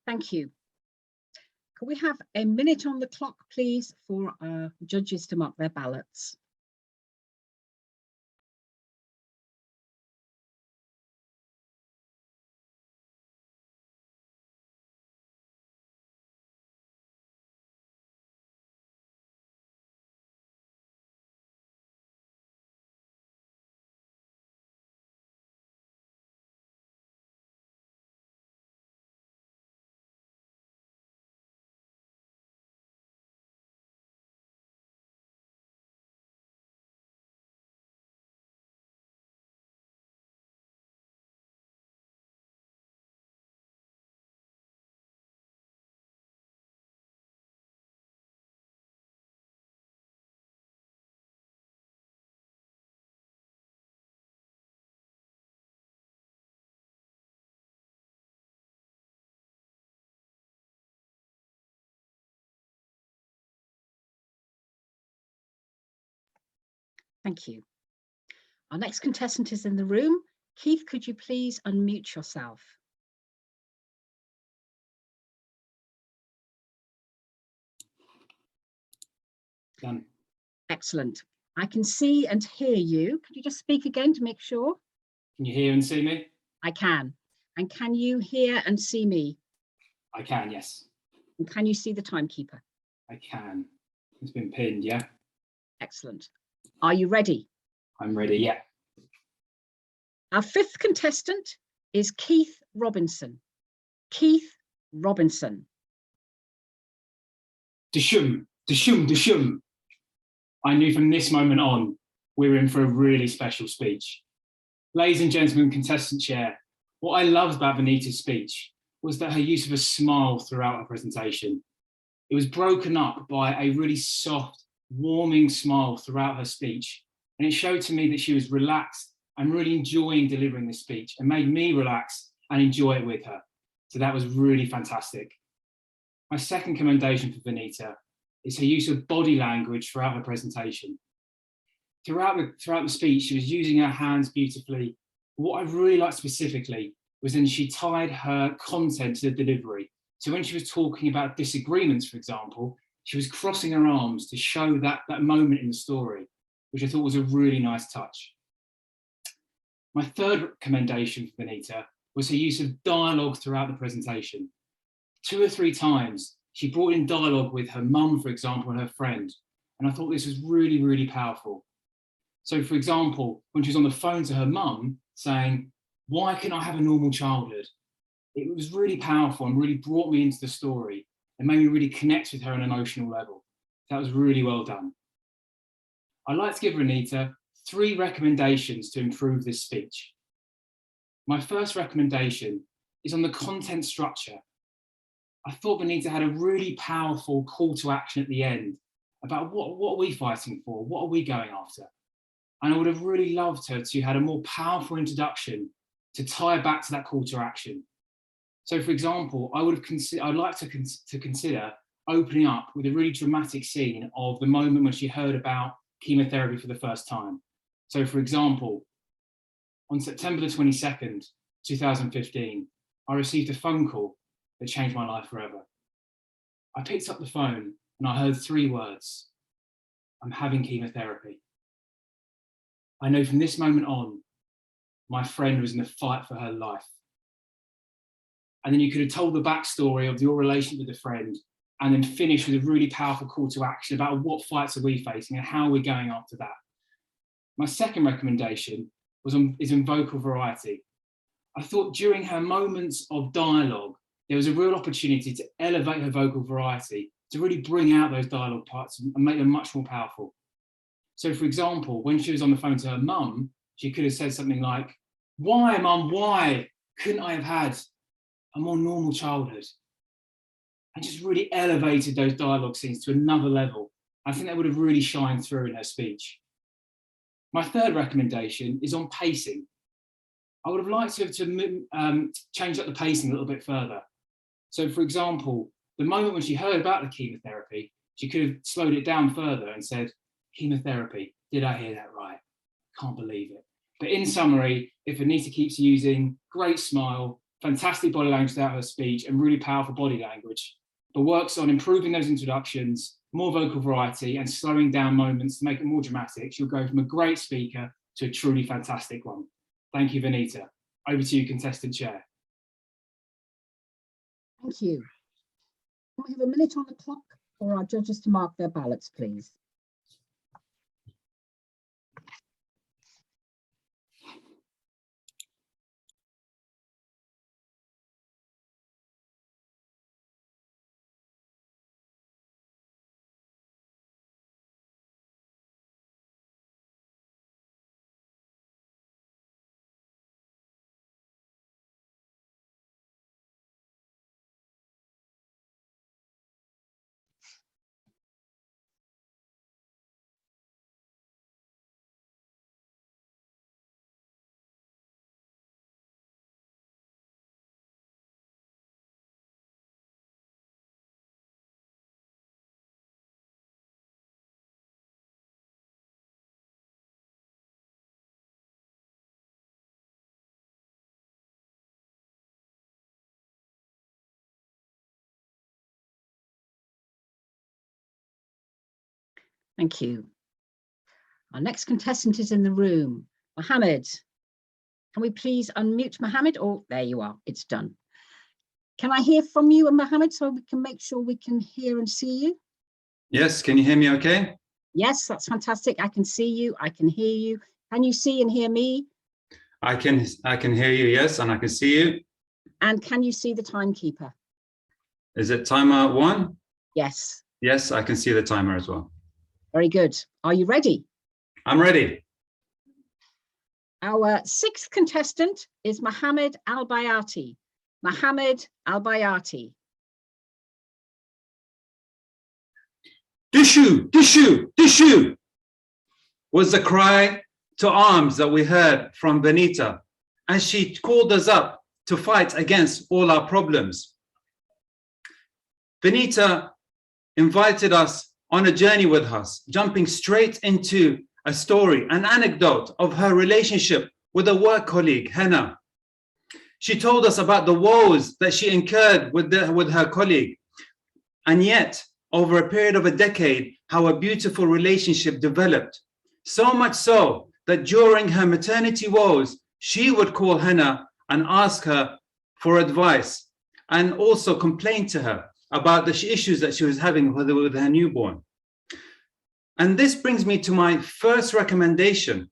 Thank you. Can we have a minute on the clock, please, for our judges to mark their ballots? Thank you. Our next contestant is in the room. Keith, could you please unmute yourself? Done. Excellent. I can see and hear you. Could you just speak again to make sure? Can you hear and see me? I can. And can you hear and see me? I can, yes. And can you see the timekeeper? I can. It's been pinned, yeah? Excellent. Are you ready? I'm ready, yeah. Our fifth contestant is Keith Robinson. Keith Robinson. Dashum, dashum, dashum. I knew from this moment on, we were in for a really special speech. Ladies and gentlemen, contestant chair, what I loved about Vanita's speech was that her use of a smile throughout her presentation. It was broken up by a really soft, warming smile throughout her speech. And it showed to me that she was relaxed and really enjoying delivering this speech and made me relax and enjoy it with her. So that was really fantastic. My second commendation for Vanita is her use of body language throughout her presentation. Throughout the speech, she was using her hands beautifully. What I really liked specifically was when she tied her content to the delivery. So when she was talking about disagreements, for example, she was crossing her arms to show that moment in the story, which I thought was a really nice touch. My third commendation for Vanita was her use of dialogue throughout the presentation. 2 or 3 times, she brought in dialogue with her mum, for example, and her friend. And I thought this was really, really powerful. So, for example, when she was on the phone to her mum saying, "Why can I have a normal childhood?" It was really powerful and really brought me into the story and made me really connect with her on an emotional level. That was really well done. I'd like to give Vanita 3 recommendations to improve this speech. My first recommendation is on the content structure. I thought Vanita had a really powerful call to action at the end about what are we fighting for? What are we going after? And I would have really loved her to have a more powerful introduction to tie back to that call to action. So for example, I'd like to consider opening up with a really dramatic scene of the moment when she heard about chemotherapy for the first time. So for example, on September the 22nd, 2015, I received a phone call that changed my life forever. I picked up the phone and I heard 3 words: I'm having chemotherapy. I know from this moment on, my friend was in a fight for her life. And then you could have told the backstory of your relationship with a friend and then finish with a really powerful call to action about what fights are we facing and how we're going after that. My second recommendation is in vocal variety. I thought during her moments of dialogue, there was a real opportunity to elevate her vocal variety, to really bring out those dialogue parts and make them much more powerful. So for example, when she was on the phone to her mum, she could have said something like, "Why, mum, why couldn't I have had a more normal childhood?" And just really elevated those dialogue scenes to another level. I think that would have really shined through in her speech. My third recommendation is on pacing. I would have liked to change up the pacing a little bit further. So for example, the moment when she heard about the chemotherapy, she could have slowed it down further and said, "Chemotherapy, did I hear that right? Can't believe it." But in summary, if Anita keeps using great smile, fantastic body language throughout her speech and really powerful body language, but works on improving those introductions, more vocal variety and slowing down moments to make it more dramatic, she'll go from a great speaker to a truly fantastic one. Thank you, Vanita. Over to you, contestant chair. Thank you. Can we have a minute on the clock for our judges to mark their ballots, please? Thank you. Our next contestant is in the room. Mohammed, can we please unmute Mohammed? Oh, there you are, it's done. Can I hear from you, Mohammed, so we can make sure we can hear and see you? Yes, can you hear me okay? Yes, that's fantastic. I can see you, I can hear you. Can you see and hear me? I can hear you, yes, and I can see you. And can you see the timekeeper? Is it timer 1? Yes. Yes, I can see the timer as well. Very good. Are you ready? I'm ready. Our 6th contestant is Mohammed Al-Bayati. Mohammed Al-Bayati. Dishu, Dishu, Dishu was the cry to arms that we heard from Benita, and she called us up to fight against all our problems. Benita invited us on a journey with us, jumping straight into a story, an anecdote of her relationship with a work colleague, Henna. She told us about the woes that she incurred with her colleague, and yet, over a period of a decade, how a beautiful relationship developed. So much so that during her maternity woes, she would call Henna and ask her for advice and also complain to her about the issues that she was having with her newborn. And this brings me to my first recommendation.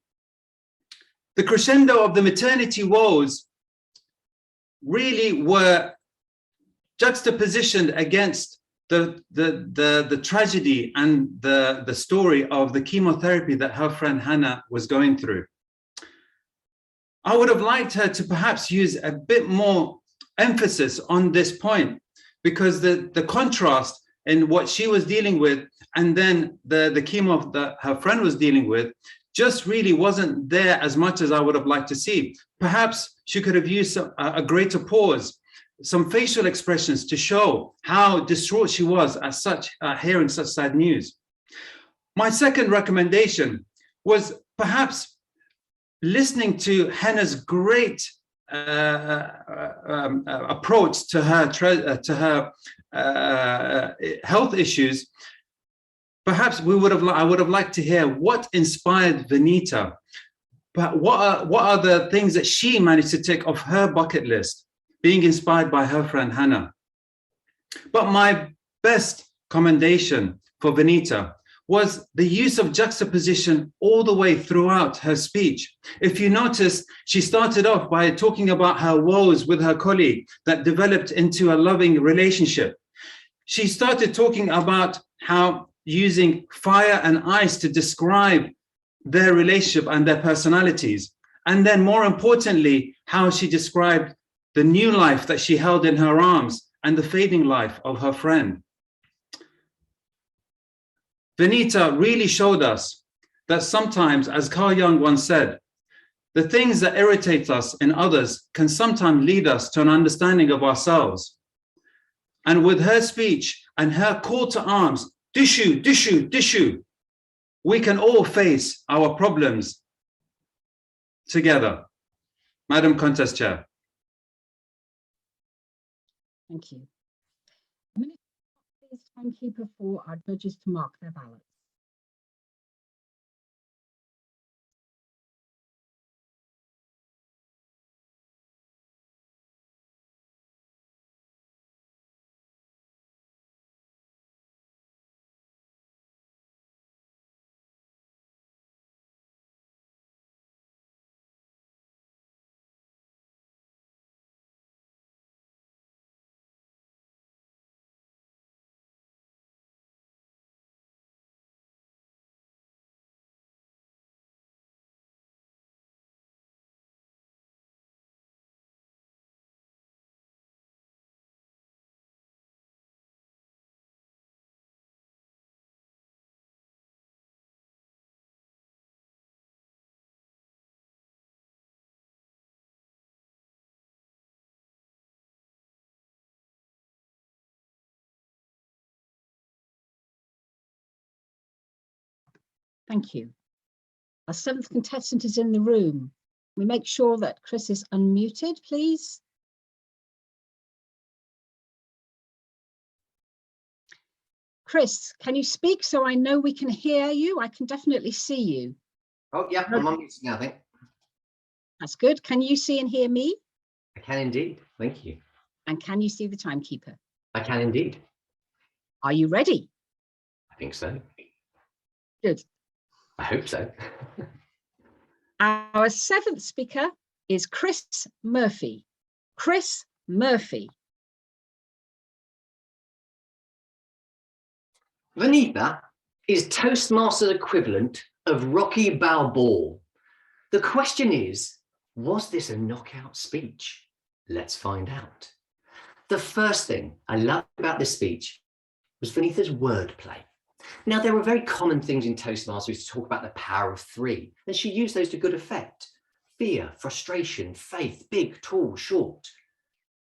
The crescendo of the maternity woes really were juxtapositioned against the tragedy and the story of the chemotherapy that her friend Hannah was going through. I would have liked her to perhaps use a bit more emphasis on this point, because the contrast in what she was dealing with and then the chemo that her friend was dealing with just really wasn't there as much as I would have liked to see. Perhaps she could have used a greater pause, some facial expressions to show how distraught she was at hearing such sad news. My second recommendation was perhaps listening to Henna's great approach to her health issues. Perhaps I would have liked to hear what inspired Venita, but what are the things that she managed to tick off her bucket list, being inspired by her friend Hannah. But my best commendation for Venita was the use of juxtaposition all the way throughout her speech. If you notice, she started off by talking about her woes with her colleague that developed into a loving relationship. She started talking about how using fire and ice to describe their relationship and their personalities. And then more importantly, how she described the new life that she held in her arms and the fading life of her friend. Venita really showed us that sometimes, as Carl Jung once said, the things that irritate us in others can sometimes lead us to an understanding of ourselves. And with her speech and her call to arms, dishu, dishu, dishu, we can all face our problems together. Madam Contest Chair. Thank you. A minute, please, timekeeper, for our judges to mark their ballots. Thank you. Our seventh contestant is in the room. We make sure that Chris is unmuted, please. Chris, can you speak so I know we can hear you? I can definitely see you. Oh, yeah, I'm unmuted now, I think. That's good. Can you see and hear me? I can indeed. Thank you. And can you see the timekeeper? I can indeed. Are you ready? I think so. Good. I hope so. Our seventh speaker is Chris Murphy. Chris Murphy. Venita is Toastmasters equivalent of Rocky Balboa. The question is, was this a knockout speech? Let's find out. The first thing I loved about this speech was Venita's wordplay. Now, there were very common things in Toastmasters to talk about the power of three, and she used those to good effect. Fear, frustration, faith, big, tall, short.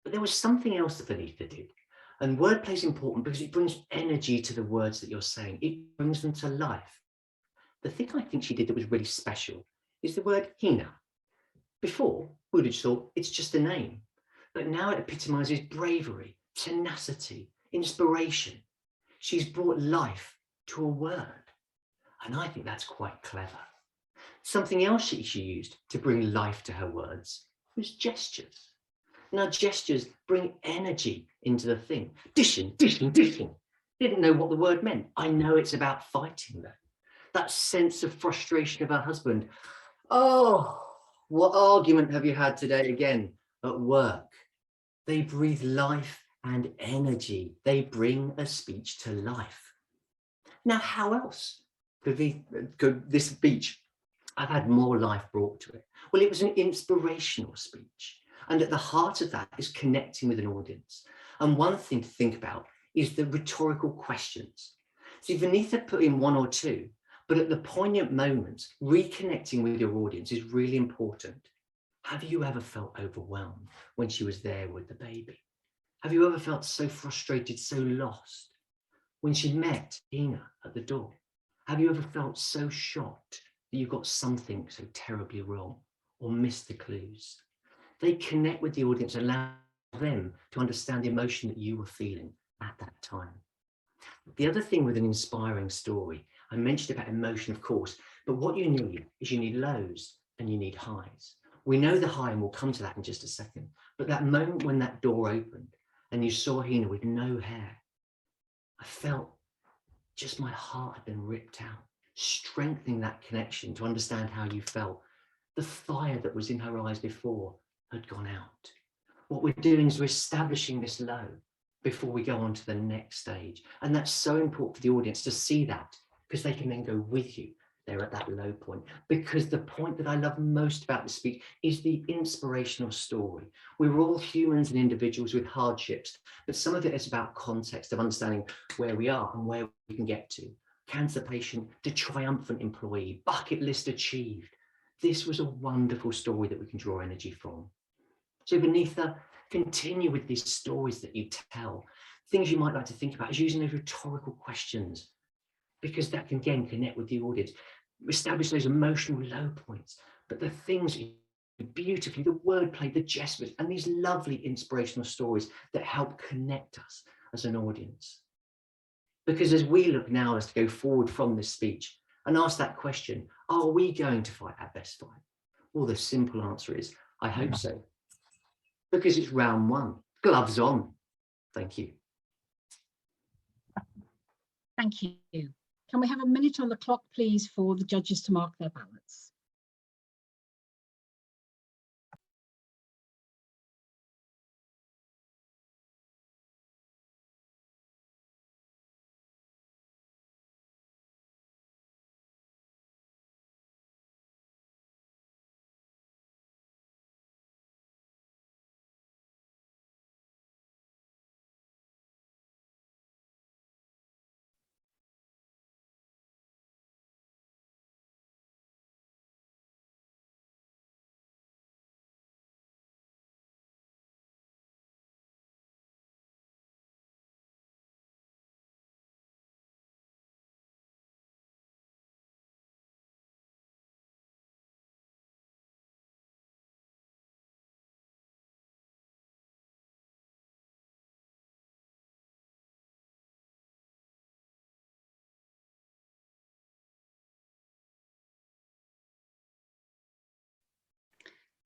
But there was something else that Venita did. And wordplay is important because it brings energy to the words that you're saying. It brings them to life. The thing I think she did that was really special is the word Hina. Before, we would have thought it's just a name, but now it epitomizes bravery, tenacity, inspiration. She's brought life to a word, and I think that's quite clever. Something else she used to bring life to her words was gestures. Now, gestures bring energy into the thing. Dishing, dishing, dishing. Didn't know what the word meant. I know it's about fighting though. That sense of frustration of her husband. Oh, what argument have you had today again at work? They breathe life and energy. They bring a speech to life. Now, how else could this speech have had more life brought to it? Well, it was an inspirational speech. And at the heart of that is connecting with an audience. And one thing to think about is the rhetorical questions. See, Venita put in one or two, But at the poignant moments, reconnecting with your audience is really important. Have you ever felt overwhelmed when she was there with the baby? Have you ever felt so frustrated, so lost when she met Ina at the door? Have you ever felt so shocked that you got something so terribly wrong or missed the clues? They connect with the audience and allow them to understand the emotion that you were feeling at that time. The other thing with an inspiring story, I mentioned about emotion, of course, but what you need is you need lows and you need highs. We know the high, and we'll come to that in just a second, but that moment when that door opened and you saw Hina with no hair, I felt just my heart had been ripped out, strengthening that connection to understand how you felt. The fire that was in her eyes before had gone out. What we're doing is we're establishing this low before we go on to the next stage. And that's so important for the audience to see that, because they can then go with you there at that low point. Because the point that I love most about the speech is the inspirational story. We're all humans and individuals with hardships, but some of it is about context, of understanding where we are and where we can get to. Cancer patient to triumphant employee, bucket list achieved. This was a wonderful story that we can draw energy from. So Vanitha, continue with these stories that you tell. Things you might like to think about is using those rhetorical questions, because that can again connect with the audience, establish those emotional low points, but the things beautifully, the wordplay, the gestures, and these lovely inspirational stories that help connect us as an audience. Because as we look now as to go forward from this speech and ask that question, are we going to fight our best fight? Well, the simple answer is, I hope so. Because it's round one, gloves on. Thank you. Thank you. Can we have a minute on the clock, please, for the judges to mark their ballots?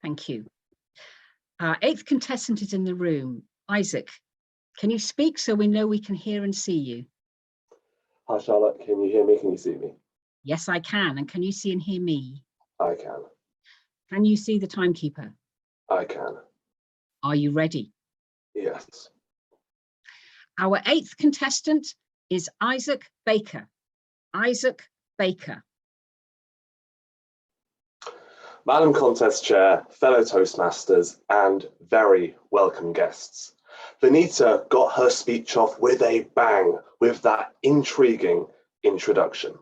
Thank you. Our eighth contestant is in the room. Isaac, can you speak so we know we can hear and see you? Hi, Charlotte. Can you hear me? Can you see me? Yes, I can. And can you see and hear me? I can. Can you see the timekeeper? I can. Are you ready? Yes. Our eighth contestant is Isaac Baker. Isaac Baker. Madam Contest Chair, fellow Toastmasters, and very welcome guests. Vanitha got her speech off with a bang with that intriguing introduction.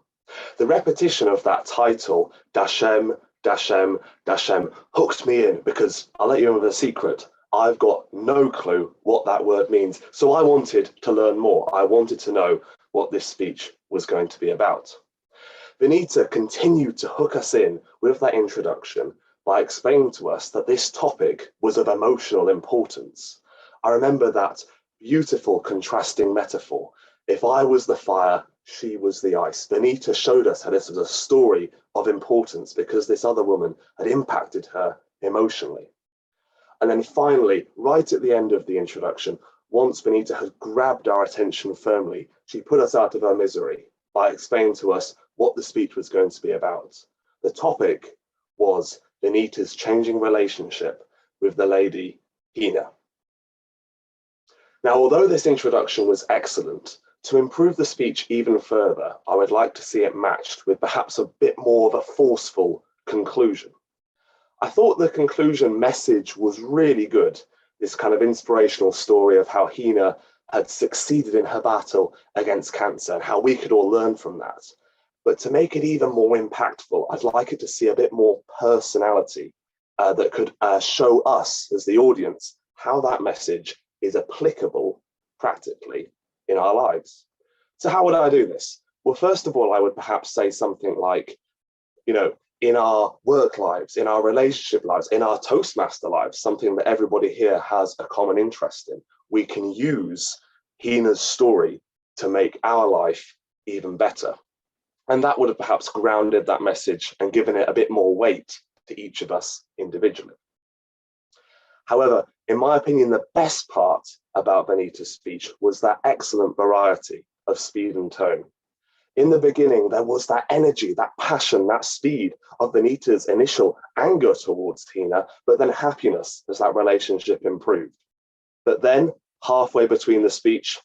The repetition of that title, Dashem, Dashem, Dashem, hooked me in because I'll let you in with a secret. I've got no clue what that word means. So I wanted to learn more. I wanted to know what this speech was going to be about. Vanitha continued to hook us in with that introduction by explaining to us that this topic was of emotional importance. I remember that beautiful contrasting metaphor. If I was the fire, she was the ice. Vanitha showed us how this was a story of importance because this other woman had impacted her emotionally. And then finally, right at the end of the introduction, once Vanitha had grabbed our attention firmly, she put us out of our misery by explaining to us what the speech was going to be about. The topic was Vanitha's changing relationship with the lady Hina. Now, although this introduction was excellent, to improve the speech even further, I would like to see it matched with perhaps a bit more of a forceful conclusion. I thought the conclusion message was really good, this kind of inspirational story of how Hina had succeeded in her battle against cancer and how we could all learn from that. But to make it even more impactful, I'd like it to see a bit more personality that could show us as the audience how that message is applicable practically in our lives. So how would I do this? Well, first of all, I would perhaps say something like, you know, in our work lives, in our relationship lives, in our Toastmaster lives, something that everybody here has a common interest in, we can use Hina's story to make our life even better. And that would have perhaps grounded that message and given it a bit more weight to each of us individually. However, in my opinion, the best part about Vanita's speech was that excellent variety of speed and tone. In the beginning, there was that energy, that passion, that speed of Vanita's initial anger towards Hina, but then happiness as that relationship improved. But then, halfway between the speech,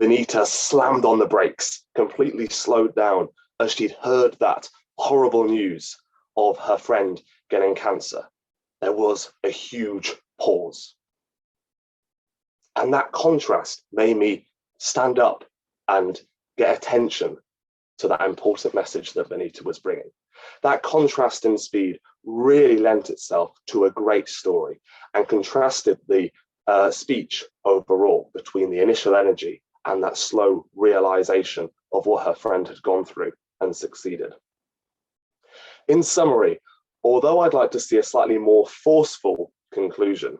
Vanita slammed on the brakes, completely slowed down as she'd heard that horrible news of her friend getting cancer. There was a huge pause. And that contrast made me stand up and get attention to that important message that Vanita was bringing. That contrast in speed really lent itself to a great story and contrasted the speech overall between the initial energy and that slow realization of what her friend had gone through and succeeded. In summary, although I'd like to see a slightly more forceful conclusion,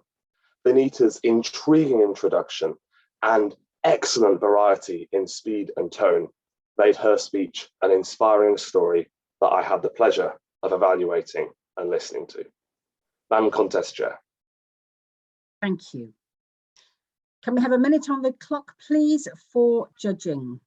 Vanita's intriguing introduction and excellent variety in speed and tone made her speech an inspiring story that I had the pleasure of evaluating and listening to. Madam Contest Chair. Thank you. Can we have a minute on the clock, please, for judging?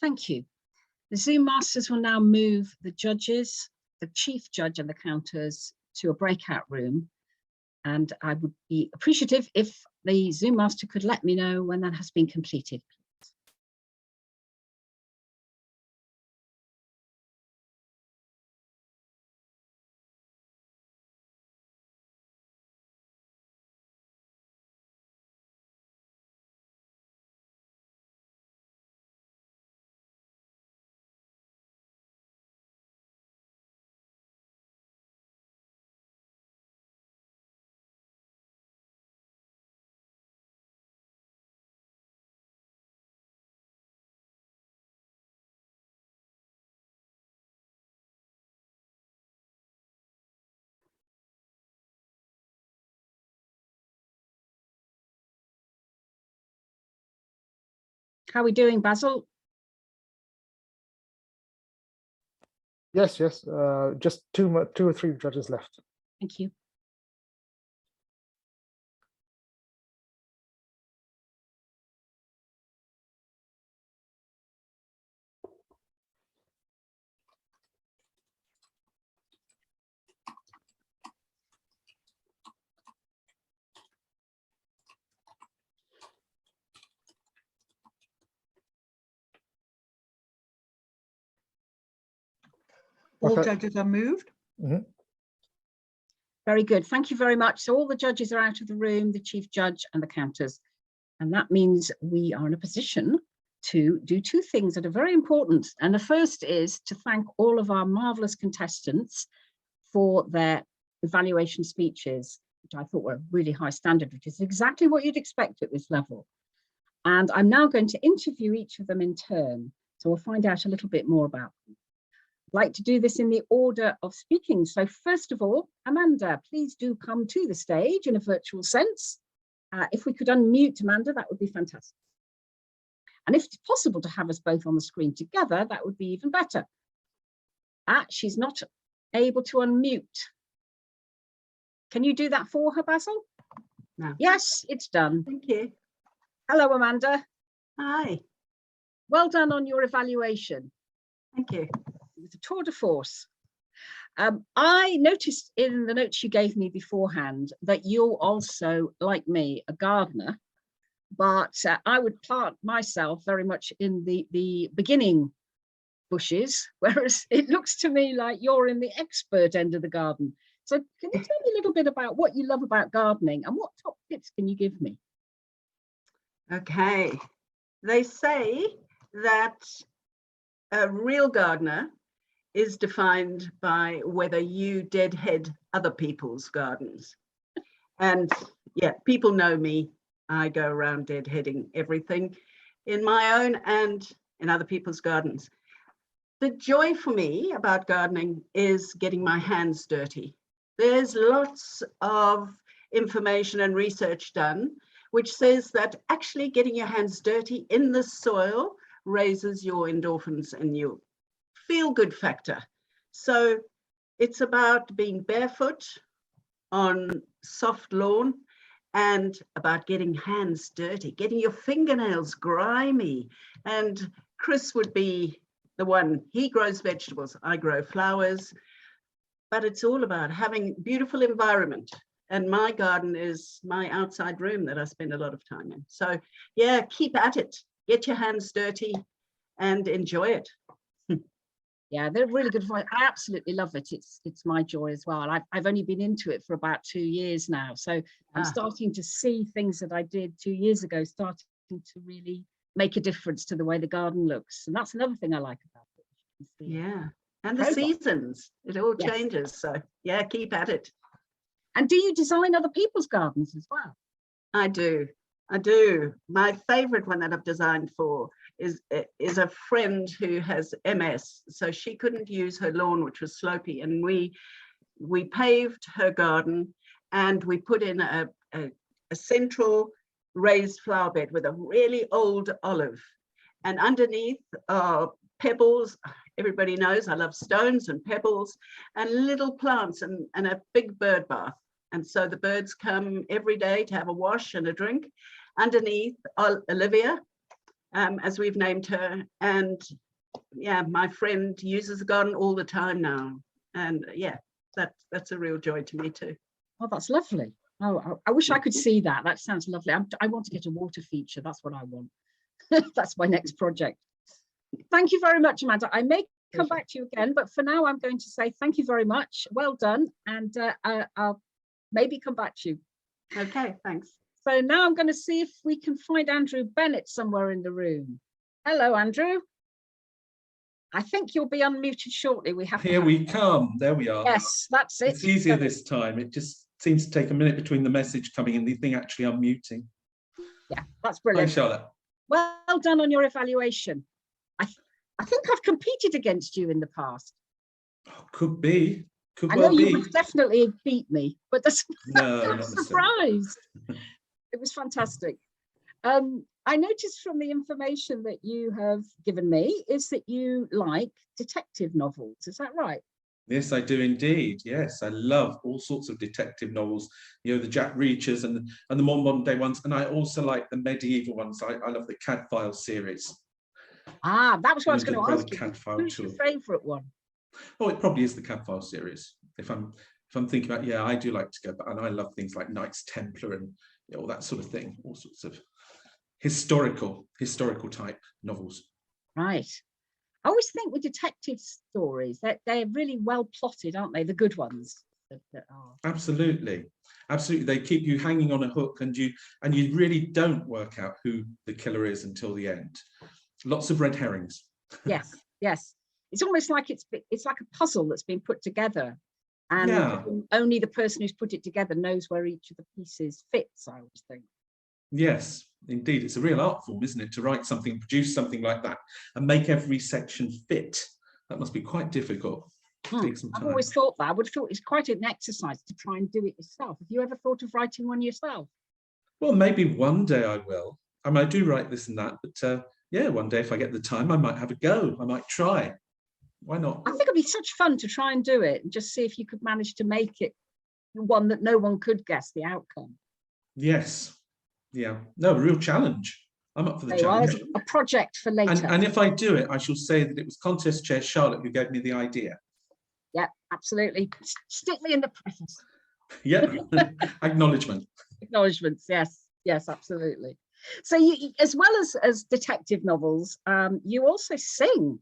Thank you. The Zoom masters will now move the judges, the chief judge and the counters to a breakout room. And I would be appreciative if the Zoom master could let me know when that has been completed. How are we doing, Basil? Yes, yes. Just two or three judges left. Thank you. All Okay. judges are moved. Mm-hmm. Very good. Thank you very much. So all the judges are out of the room, the chief judge and the counters. And that means we are in a position to do two things that are very important. And the first is to thank all of our marvelous contestants for their evaluation speeches, which I thought were really high standard, which is exactly what you'd expect at this level. And I'm now going to interview each of them in turn. So we'll find out a little bit more about them. I'd like to do this in the order of speaking. So first of all, Amanda, please do come to the stage in a virtual sense. If we could unmute Amanda, that would be fantastic. And if it's possible to have us both on the screen together, that would be even better. She's not able to unmute. Can you do that for her, Basil? No. Yes, it's done. Thank you. Hello, Amanda. Hi. Well done on your evaluation. Thank you. It was a tour de force. I noticed in the notes you gave me beforehand that you're also, like me, a gardener, but I would plant myself very much in the beginning bushes, whereas it looks to me like you're in the expert end of the garden. So can you tell me a little bit about what you love about gardening and what top tips can you give me? Okay. They say that a real gardener is defined by whether you deadhead other people's gardens. And yeah, people know me. I go around deadheading everything in my own and in other people's gardens. The joy for me about gardening is getting my hands dirty. There's lots of information and research done which says that actually getting your hands dirty in the soil raises your endorphins and your feel-good factor. So it's about being barefoot on soft lawn and about getting hands dirty, getting your fingernails grimy. And Chris would be the one. He grows vegetables, I grow flowers, but it's all about having beautiful environment. And my garden is my outside room that I spend a lot of time in. So yeah, keep at it, get your hands dirty and enjoy it. Yeah, they're really good advice. I absolutely love it. It's my joy as well. I've only been into it for about 2 years now. So I'm starting to see things that I did 2 years ago starting to really make a difference to the way the garden looks. And that's another thing I like about it. Yeah, and the seasons, it all changes. So yeah, keep at it. And do you design other people's gardens as well? I do. My favorite one that I've designed for is a friend who has MS. So she couldn't use her lawn, which was slopey. And we paved her garden and we put in a central raised flower bed with a really old olive. And underneath are pebbles. Everybody knows I love stones and pebbles and little plants and a big bird bath. And so the birds come every day to have a wash and a drink. Underneath, Olivia, as we've named her. And yeah, my friend uses the garden all the time now. And yeah, that's a real joy to me too. Oh, that's lovely. Oh, I wish I could see that. That sounds lovely. I want to get a water feature. That's what I want. That's my next project. Thank you very much, Amanda. I may come back to you again, but for now, I'm going to say thank you very much. Well done. And I'll maybe come back to you. Okay, thanks. So now I'm going to see if we can find Andrew Bennett somewhere in the room. Hello, Andrew. I think you'll be unmuted shortly. Here we come. There we are. Yes, that's it. It's easier this time. It just seems to take a minute between the message coming and the thing actually unmuting. Yeah, that's brilliant. Hi, Charlotte. Well done on your evaluation. I think I've competed against you in the past. Oh, could be. Could I well know be. you would definitely beat me, but that's No, I'm not surprised. It was fantastic. I noticed from the information that you have given me is that you like detective novels. Is that right? Yes, I do indeed. Yes, I love all sorts of detective novels. You know, the Jack Reachers and the more modern day ones. And I also like the medieval ones. I love the Cadfael series. Ah, that was what I was going to ask you. Cadfael Who's your favourite one? Oh, it probably is the Cadfael series. If I'm thinking about, yeah, I do like to go back, and I love things like Knights Templar and all that sort of thing. All sorts of historical type novels. Right. I always think with detective stories that they're really well plotted, aren't they? The good ones. That are. Absolutely. They keep you hanging on a hook, and you really don't work out who the killer is until the end. Lots of red herrings. Yes. It's almost like it's like a puzzle that's been put together, and only the person who's put it together knows where each of the pieces fits, I always think. Yes, indeed. It's a real art form, isn't it? To write something, produce something like that and make every section fit. That must be quite difficult. Take some time. I've always thought that. I would feel it's quite an exercise to try and do it yourself. Have you ever thought of writing one yourself? Well, maybe one day I will. I mean, I do write this and that, but yeah, one day if I get the time, I might have a go. I might try. Why not? I think it'd be such fun to try and do it and just see if you could manage to make it one that no one could guess the outcome. Yes. Yeah. No, a real challenge. I'm up for the challenge. A project for later. And if I do it, I shall say that it was contest chair Charlotte who gave me the idea. Yeah, absolutely. Stick me in the preface. Yeah. Acknowledgement. Acknowledgements. Yes. Yes, absolutely. So you, as well as detective novels, you also sing.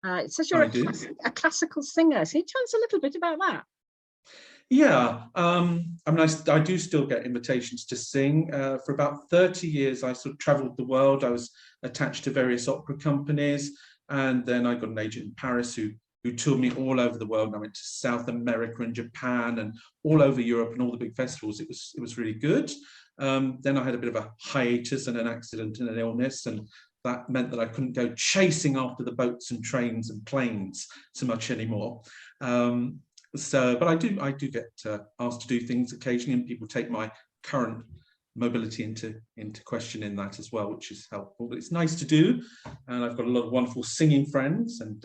It says you're a classical singer. So you tell us a little bit about that. Yeah, I mean, I do still get invitations to sing. For about 30 years, I sort of traveled the world. I was attached to various opera companies, and then I got an agent in Paris who toured me all over the world. And I went to South America and Japan and all over Europe and all the big festivals. It was really good. Then I had a bit of a hiatus and an accident and an illness, and that meant that I couldn't go chasing after the boats and trains and planes so much anymore. But I do get asked to do things occasionally, and people take my current mobility into question in that as well, which is helpful. But it's nice to do, and I've got a lot of wonderful singing friends, and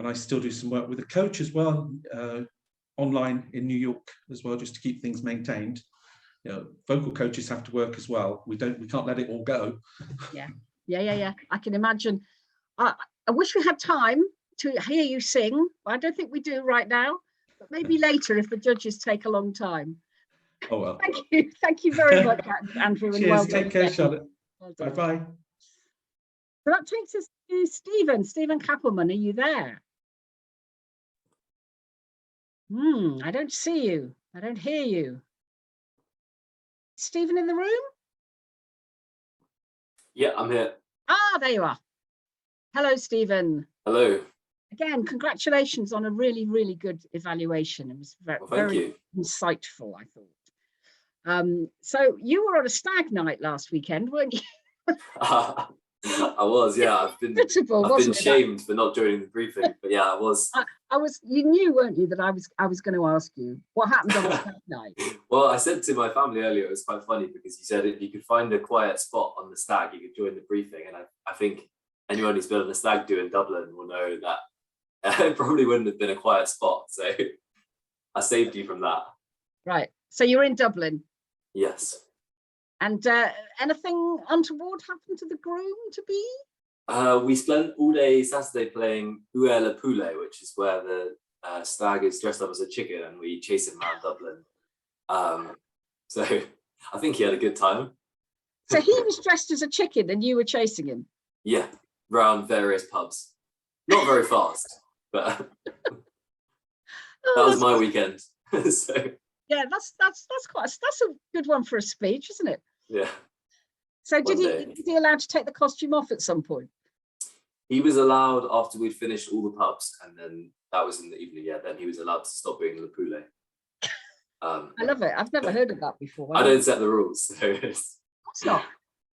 I still do some work with a coach as well, online in New York as well, just to keep things maintained. You know, vocal coaches have to work as well. We can't let it all go. Yeah. I can imagine. I wish we had time to hear you sing. I don't think we do right now. But maybe later if the judges take a long time. Oh well. Thank you very much, Andrew. Cheers. And well Take care, Charlotte. Bye bye. So that takes us to Stephen Kappelman. Are you there? I don't see you. I don't hear you. Stephen in the room? Yeah, I'm here. Ah, there you are. Hello, Stephen. Hello. Again, congratulations on a really, really good evaluation. It was very insightful, I thought. So you were on a stag night last weekend, weren't you? I was, yeah. I've been shamed for not joining the briefing, but yeah, I was. You knew, weren't you, that I was going to ask you what happened on the stag night? Well, I said to my family earlier, it was quite funny because you said if you could find a quiet spot on the stag, you could join the briefing, and I think anyone who's been on a stag do in Dublin will know that it probably wouldn't have been a quiet spot, so I saved you from that. Right. So you're in Dublin. Yes. And anything untoward happened to the groom to be? We spent all day Saturday playing Où est le poulet, which is where the stag is dressed up as a chicken, and we chase him around Dublin. So I think he had a good time. So he was dressed as a chicken, and you were chasing him. Yeah, around various pubs. Not very fast. But that was my weekend. So yeah, that's a good one for a speech, isn't it? Yeah. So did he allowed to take the costume off at some point? He was allowed after we'd finished all the pubs, and then that was in the evening. Yeah, then he was allowed to stop being Le Poulet. I love it. I've never heard of that before. I don't set the rules, so it's not.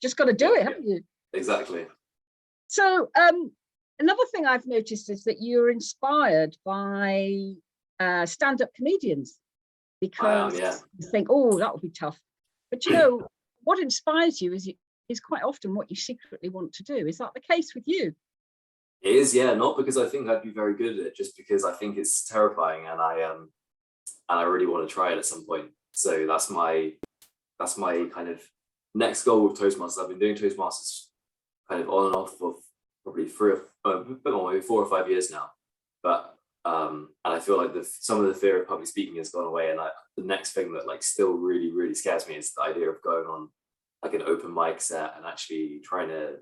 Just got to do it, haven't you? Exactly. So another thing I've noticed is that you're inspired by stand-up comedians, because you think, oh, that would be tough. But you know, what inspires you is quite often what you secretly want to do. Is that the case with you? It is, yeah. Not because I think I'd be very good at it, just because I think it's terrifying, and I really want to try it at some point. So that's my kind of next goal with Toastmasters. I've been doing Toastmasters kind of on and off for probably 4 or 5 years now, but and I feel like some of the fear of public speaking has gone away, and the next thing that like still really scares me is the idea of going on like an open mic set and actually trying to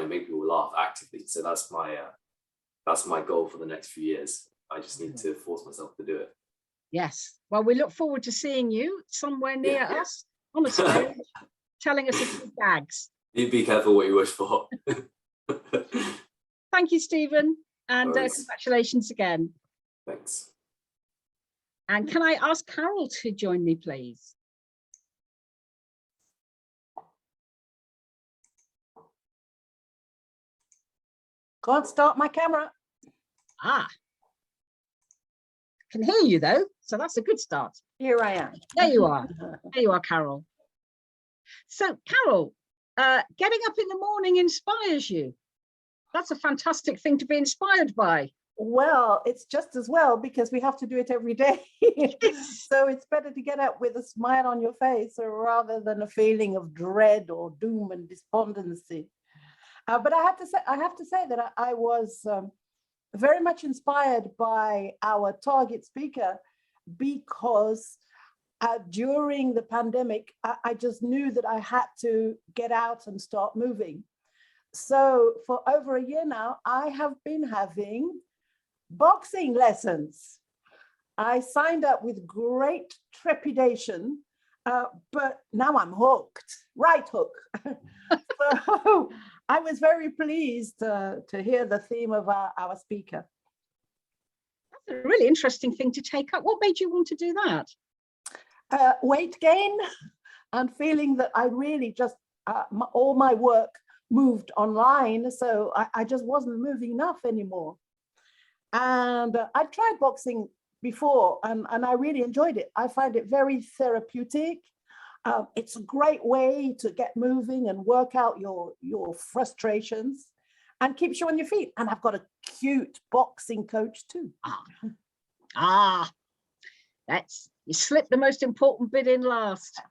make people laugh actively. So that's my goal for the next few years. I just need to force myself to do it. Yes. Well, we look forward to seeing you somewhere near us on a stage, telling us a few gags. You be careful what you wish for. Thank you, Stephen, and congratulations again. Thanks. And can I ask Carol to join me, please? Can't start my camera. Ah. Can hear you though, so that's a good start. Here I am. There you are. There you are, Carol. So, Carol, getting up in the morning inspires you. That's a fantastic thing to be inspired by. Well, it's just as well because we have to do it every day. So it's better to get up with a smile on your face rather than a feeling of dread or doom and despondency. But I have to say that I was very much inspired by our target speaker because during the pandemic, I just knew that I had to get out and start moving. So for over a year now, I have been having boxing lessons. I signed up with great trepidation, but now I'm hooked, right hook. So I was very pleased to hear the theme of our speaker. That's a really interesting thing to take up. What made you want to do that? Weight gain and feeling that I really just, all my work moved online. So I just wasn't moving enough anymore. And I tried boxing before and I really enjoyed it. I find it very therapeutic. It's a great way to get moving and work out your frustrations and keeps you on your feet. And I've got a cute boxing coach too. You slipped the most important bit in last.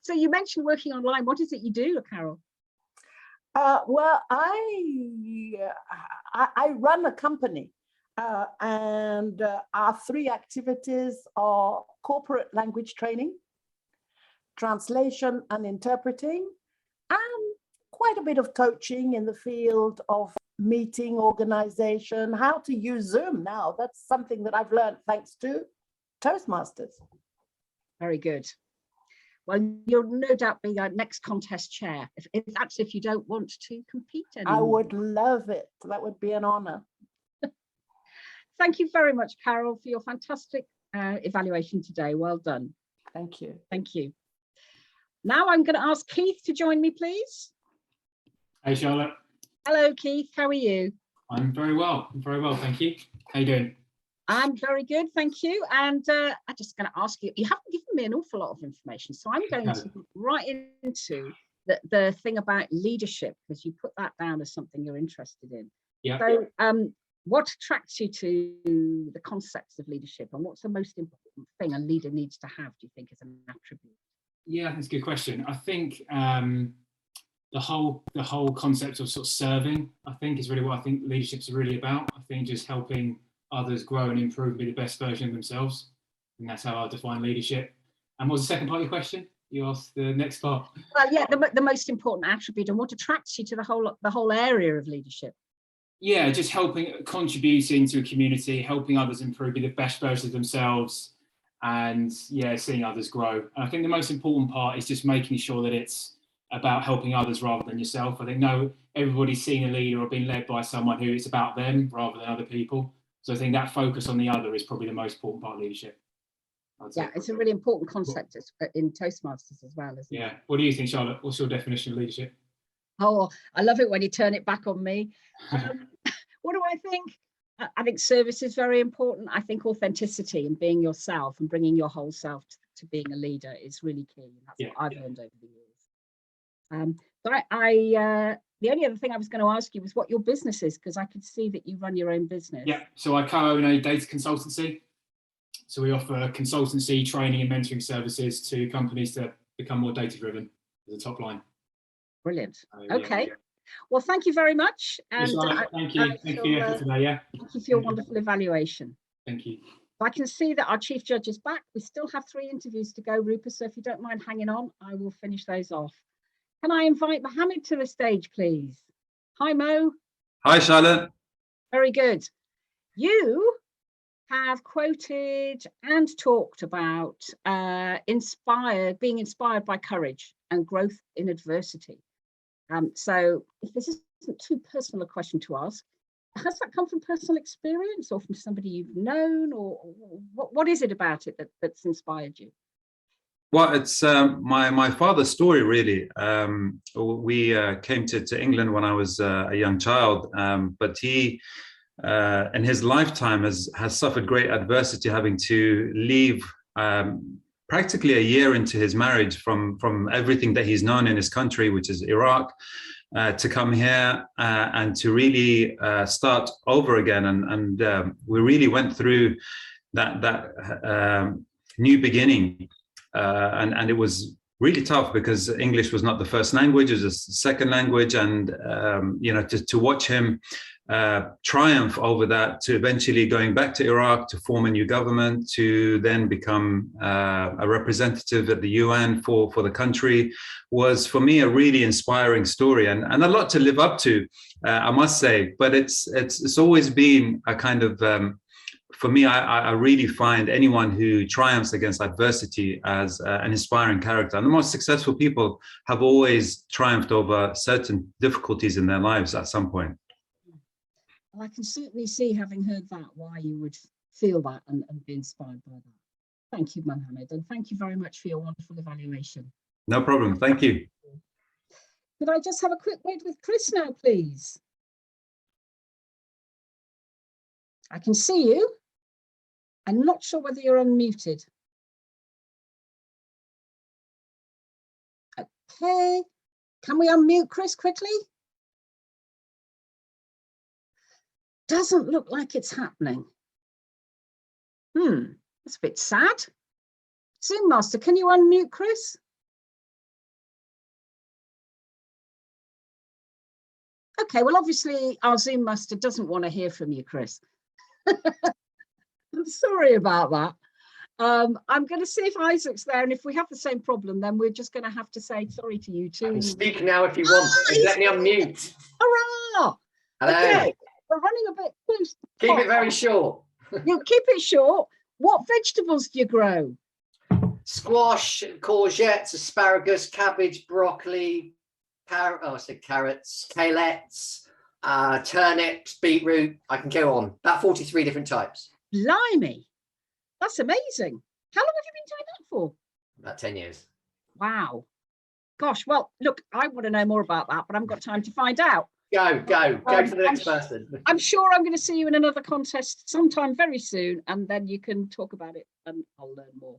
So you mentioned working online. What is it you do, Carol? Well, I run a company and our three activities are corporate language training, translation and interpreting, and quite a bit of coaching in the field of meeting organization, how to use Zoom now. That's something that I've learned thanks to Toastmasters. Very good. Well, you'll no doubt be our next contest chair. If you don't want to compete anymore. I would love it. That would be an honor. Thank you very much, Carol, for your fantastic evaluation today. Well done. Thank you. Thank you. Now I'm going to ask Keith to join me, please. Hey, Charlotte. Hello, Keith. How are you? I'm very well. Thank you. How you doing? I'm very good, thank you. And I'm just going to ask you, you haven't given me an awful lot of information, so I'm going to right into the thing about leadership, because you put that down as something you're interested in. Yeah. So what attracts you to the concepts of leadership, and what's the most important thing a leader needs to have, do you think, as an attribute? Yeah, that's a good question. I think the whole concept of sort of serving, I think, is really what I think leadership's really about. I think just helping others grow and improve and be the best version of themselves. And that's how I define leadership. And what was the second part of your question? You asked the next part. Well, yeah, the most important attribute and what attracts you to the whole area of leadership. Yeah, just contributing to a community, helping others improve, be the best version of themselves, and yeah, seeing others grow. And I think the most important part is just making sure that it's about helping others rather than yourself. I think everybody's seen a leader or being led by someone who it's about them rather than other people. So I think that focus on the other is probably the most important part of leadership. Yeah, it's a really important concept in Toastmasters as well, isn't it? Yeah. What do you think, Charlotte? What's your definition of leadership? Oh, I love it when you turn it back on me. What do I think? I think service is very important. I think authenticity and being yourself and bringing your whole self to being a leader is really key. And that's what I've learned over the years. But the only other thing I was going to ask you was what your business is, because I could see that you run your own business. Yeah, so I co-own a data consultancy. So we offer consultancy, training and mentoring services to companies to become more data-driven as a top line. Brilliant. Okay. Yeah. Well, thank you very much. And thank you. Thank you for your effort today. Yeah. Thank you for your wonderful evaluation. Thank you. I can see that our chief judge is back. We still have 3 interviews to go, Rupert, so if you don't mind hanging on, I will finish those off. Can I invite Mohammed to the stage, please? Hi, Mo. Hi, Charlotte. Very good. You have quoted and talked about being inspired by courage and growth in adversity. So if this isn't too personal a question to ask, has that come from personal experience or from somebody you've known, or what is it about it that's inspired you? Well, it's my father's story, really. We came to England when I was a young child, but he, in his lifetime, has suffered great adversity, having to leave practically a year into his marriage from everything that he's known in his country, which is Iraq, to come here and to really start over again. And we really went through that new beginning. And it was really tough because English was not the first language, it was a second language. And, to watch him triumph over that, to eventually going back to Iraq to form a new government, to then become a representative at the UN for the country, was for me a really inspiring story and a lot to live up to, I must say. But it's always been a kind of, for me, I really find anyone who triumphs against adversity as an inspiring character. And the most successful people have always triumphed over certain difficulties in their lives at some point. I can certainly see, having heard that, why you would feel that and be inspired by that. Thank you, Mohammed, and thank you very much for your wonderful evaluation. No problem, thank you. Could I just have a quick word with Chris now, please? I can see you. I'm not sure whether you're unmuted. Okay, can we unmute Chris quickly? Doesn't look like it's happening. That's a bit sad. Zoom Master, can you unmute Chris? Okay, well, obviously our Zoom Master doesn't want to hear from you, Chris. I'm sorry about that. I'm going to see if Isaac's there, and if we have the same problem, then we're just going to have to say sorry to you too. You can speak now if you want. Let me unmute. Hurrah! Hello. Okay, we're running a bit close. Keep it very short. You keep it short. What vegetables do you grow? Squash, courgettes, asparagus, cabbage, broccoli, carrots, kalettes, turnips, beetroot. I can go on. About 43 different types. Blimey, that's amazing. How long have you been doing that for? About 10 years. Wow. Gosh, well, look, I want to know more about that, but I haven't got time to find out. Go to the next person. I'm sure I'm going to see you in another contest sometime very soon, and then you can talk about it and I'll learn more.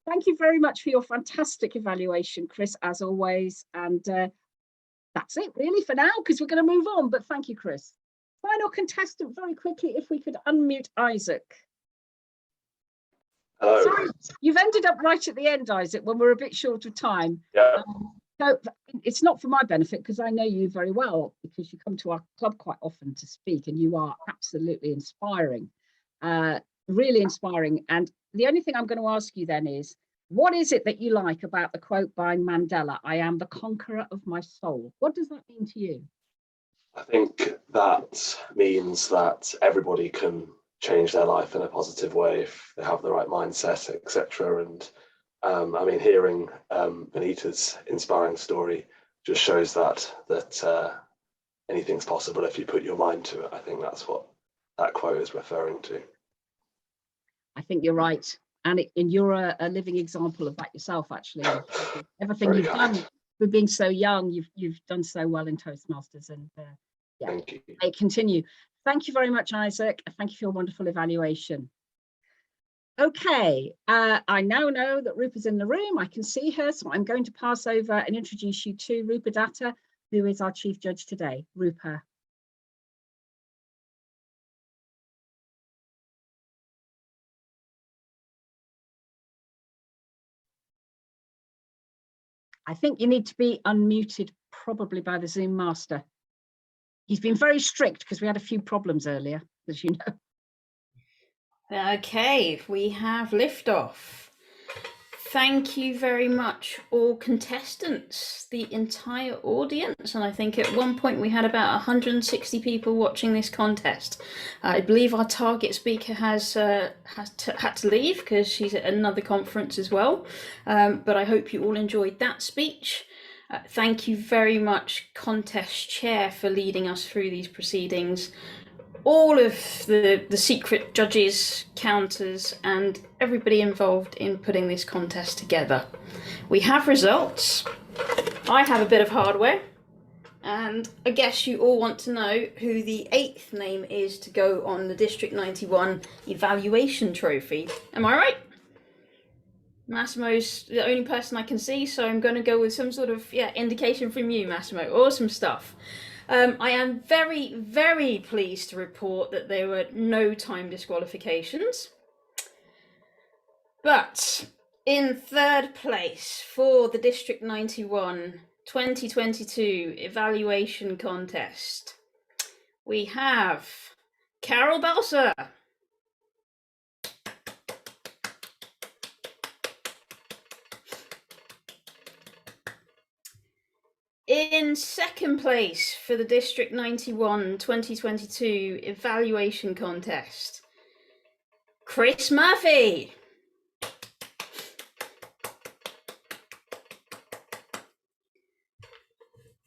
Thank you very much for your fantastic evaluation, Chris, as always. And that's it really for now, because we're going to move on. But thank you, Chris. Final contestant, very quickly, if we could unmute Isaac. Hello. Sorry, you've ended up right at the end, Isaac, when we're a bit short of time. Yeah. So it's not for my benefit, because I know you very well, because you come to our club quite often to speak, and you are absolutely inspiring, really inspiring. And the only thing I'm going to ask you then is, what is it that you like about the quote by Mandela, "I am the conqueror of my soul"? What does that mean to you? I think that means that everybody can change their life in a positive way if they have the right mindset, etc. And I mean, hearing Vanita's inspiring story just shows that anything's possible if you put your mind to it. I think that's what that quote is referring to. I think you're right. And you're a living example of that yourself, actually. Everything you've done with being so young, you've done so well in Toastmasters, and yeah, thank you. May it continue. Thank you very much, Isaac. Thank you for your wonderful evaluation. Okay, I now know that Rupa's in the room. I can see her, so I'm going to pass over and introduce you to Rupa Datta, who is our Chief Judge today. Rupa. I think you need to be unmuted, probably by the Zoom master. He's been very strict because we had a few problems earlier, as you know. Okay, we have liftoff. Thank you very much, all contestants, the entire audience. And I think at one point we had about 160 people watching this contest. I believe our target speaker had to leave because she's at another conference as well. But I hope you all enjoyed that speech. Thank you very much, Contest Chair, for leading us through these proceedings. all of the secret judges, counters, and everybody involved in putting this contest together. We have results. I have a bit of hardware, and I guess you all want to know who the 8th name is to go on the District 91 evaluation trophy. Am I right? Massimo's the only person I can see, so I'm going to go with some sort of indication from you, Massimo. Awesome stuff. I am very, very pleased to report that there were no time disqualifications. But in 3rd place for the District 91 2022 evaluation contest, we have Carol Balser. In 2nd place for the District 91 2022 evaluation contest, Chris Murphy.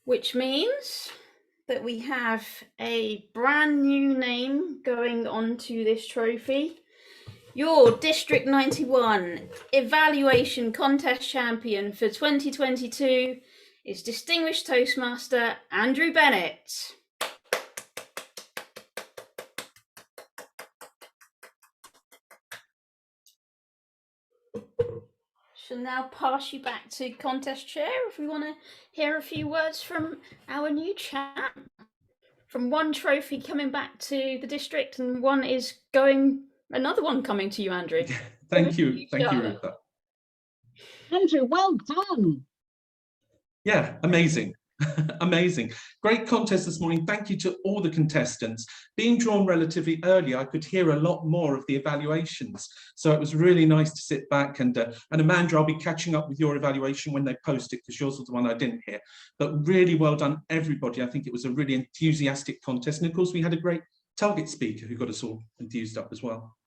Which means that we have a brand new name going onto this trophy. Your District 91 evaluation contest champion for 2022 is Distinguished Toastmaster Andrew Bennett. Shall now pass you back to contest chair if we want to hear a few words from our new champ. From one trophy coming back to the district, and another one coming to you, Andrew. Thank you, Rupa. Andrew, well done. Yeah, amazing. Amazing. Great contest this morning. Thank you to all the contestants. Being drawn relatively early, I could hear a lot more of the evaluations. So it was really nice to sit back and Amanda, I'll be catching up with your evaluation when they post it, because yours was the one I didn't hear. But really well done, everybody. I think it was a really enthusiastic contest. And of course, we had a great target speaker who got us all enthused up as well.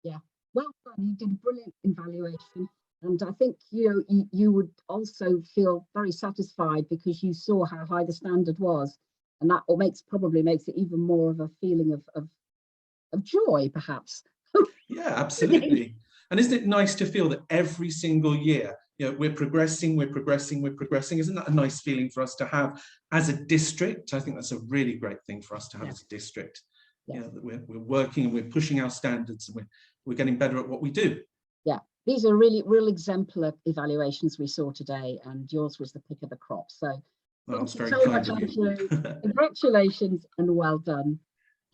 Yeah, well done. You did a brilliant evaluation. And I think you would also feel very satisfied because you saw how high the standard was, and that probably makes it even more of a feeling of joy, perhaps. Yeah, absolutely. And isn't it nice to feel that every single year, we're progressing. Isn't that a nice feeling for us to have as a district? I think that's a really great thing for us to have as a district. Yeah, that we're working and we're pushing our standards and we're getting better at what we do. Yeah. These are really real exemplar evaluations we saw today, and yours was the pick of the crop. So thank you so much, Andrew. Congratulations and well done.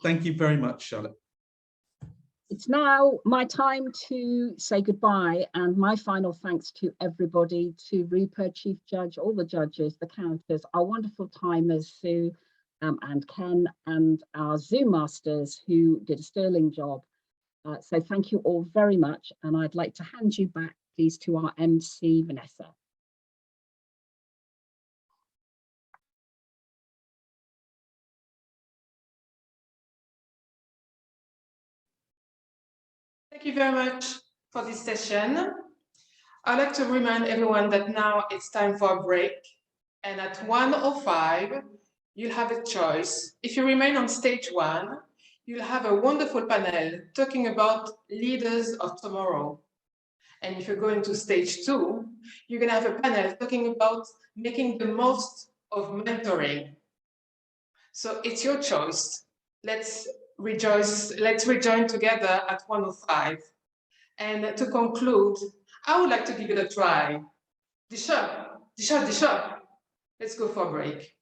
Thank you very much, Charlotte. It's now my time to say goodbye, and my final thanks to everybody, to Rupa, Chief Judge, all the judges, the counters, our wonderful timers, Sue and Ken, and our Zoom masters who did a sterling job. So thank you all very much, and I'd like to hand you back, please, to our MC, Vanessa. Thank you very much for this session. I'd like to remind everyone that now it's time for a break, and at 1:05, you'll have a choice. If you remain on stage 1, you'll have a wonderful panel talking about leaders of tomorrow. And if you're going to stage 2, you're going to have a panel talking about making the most of mentoring. So it's your choice. Let's rejoin together at 1:05. And to conclude, I would like to give it a try. Disha. Let's go for a break.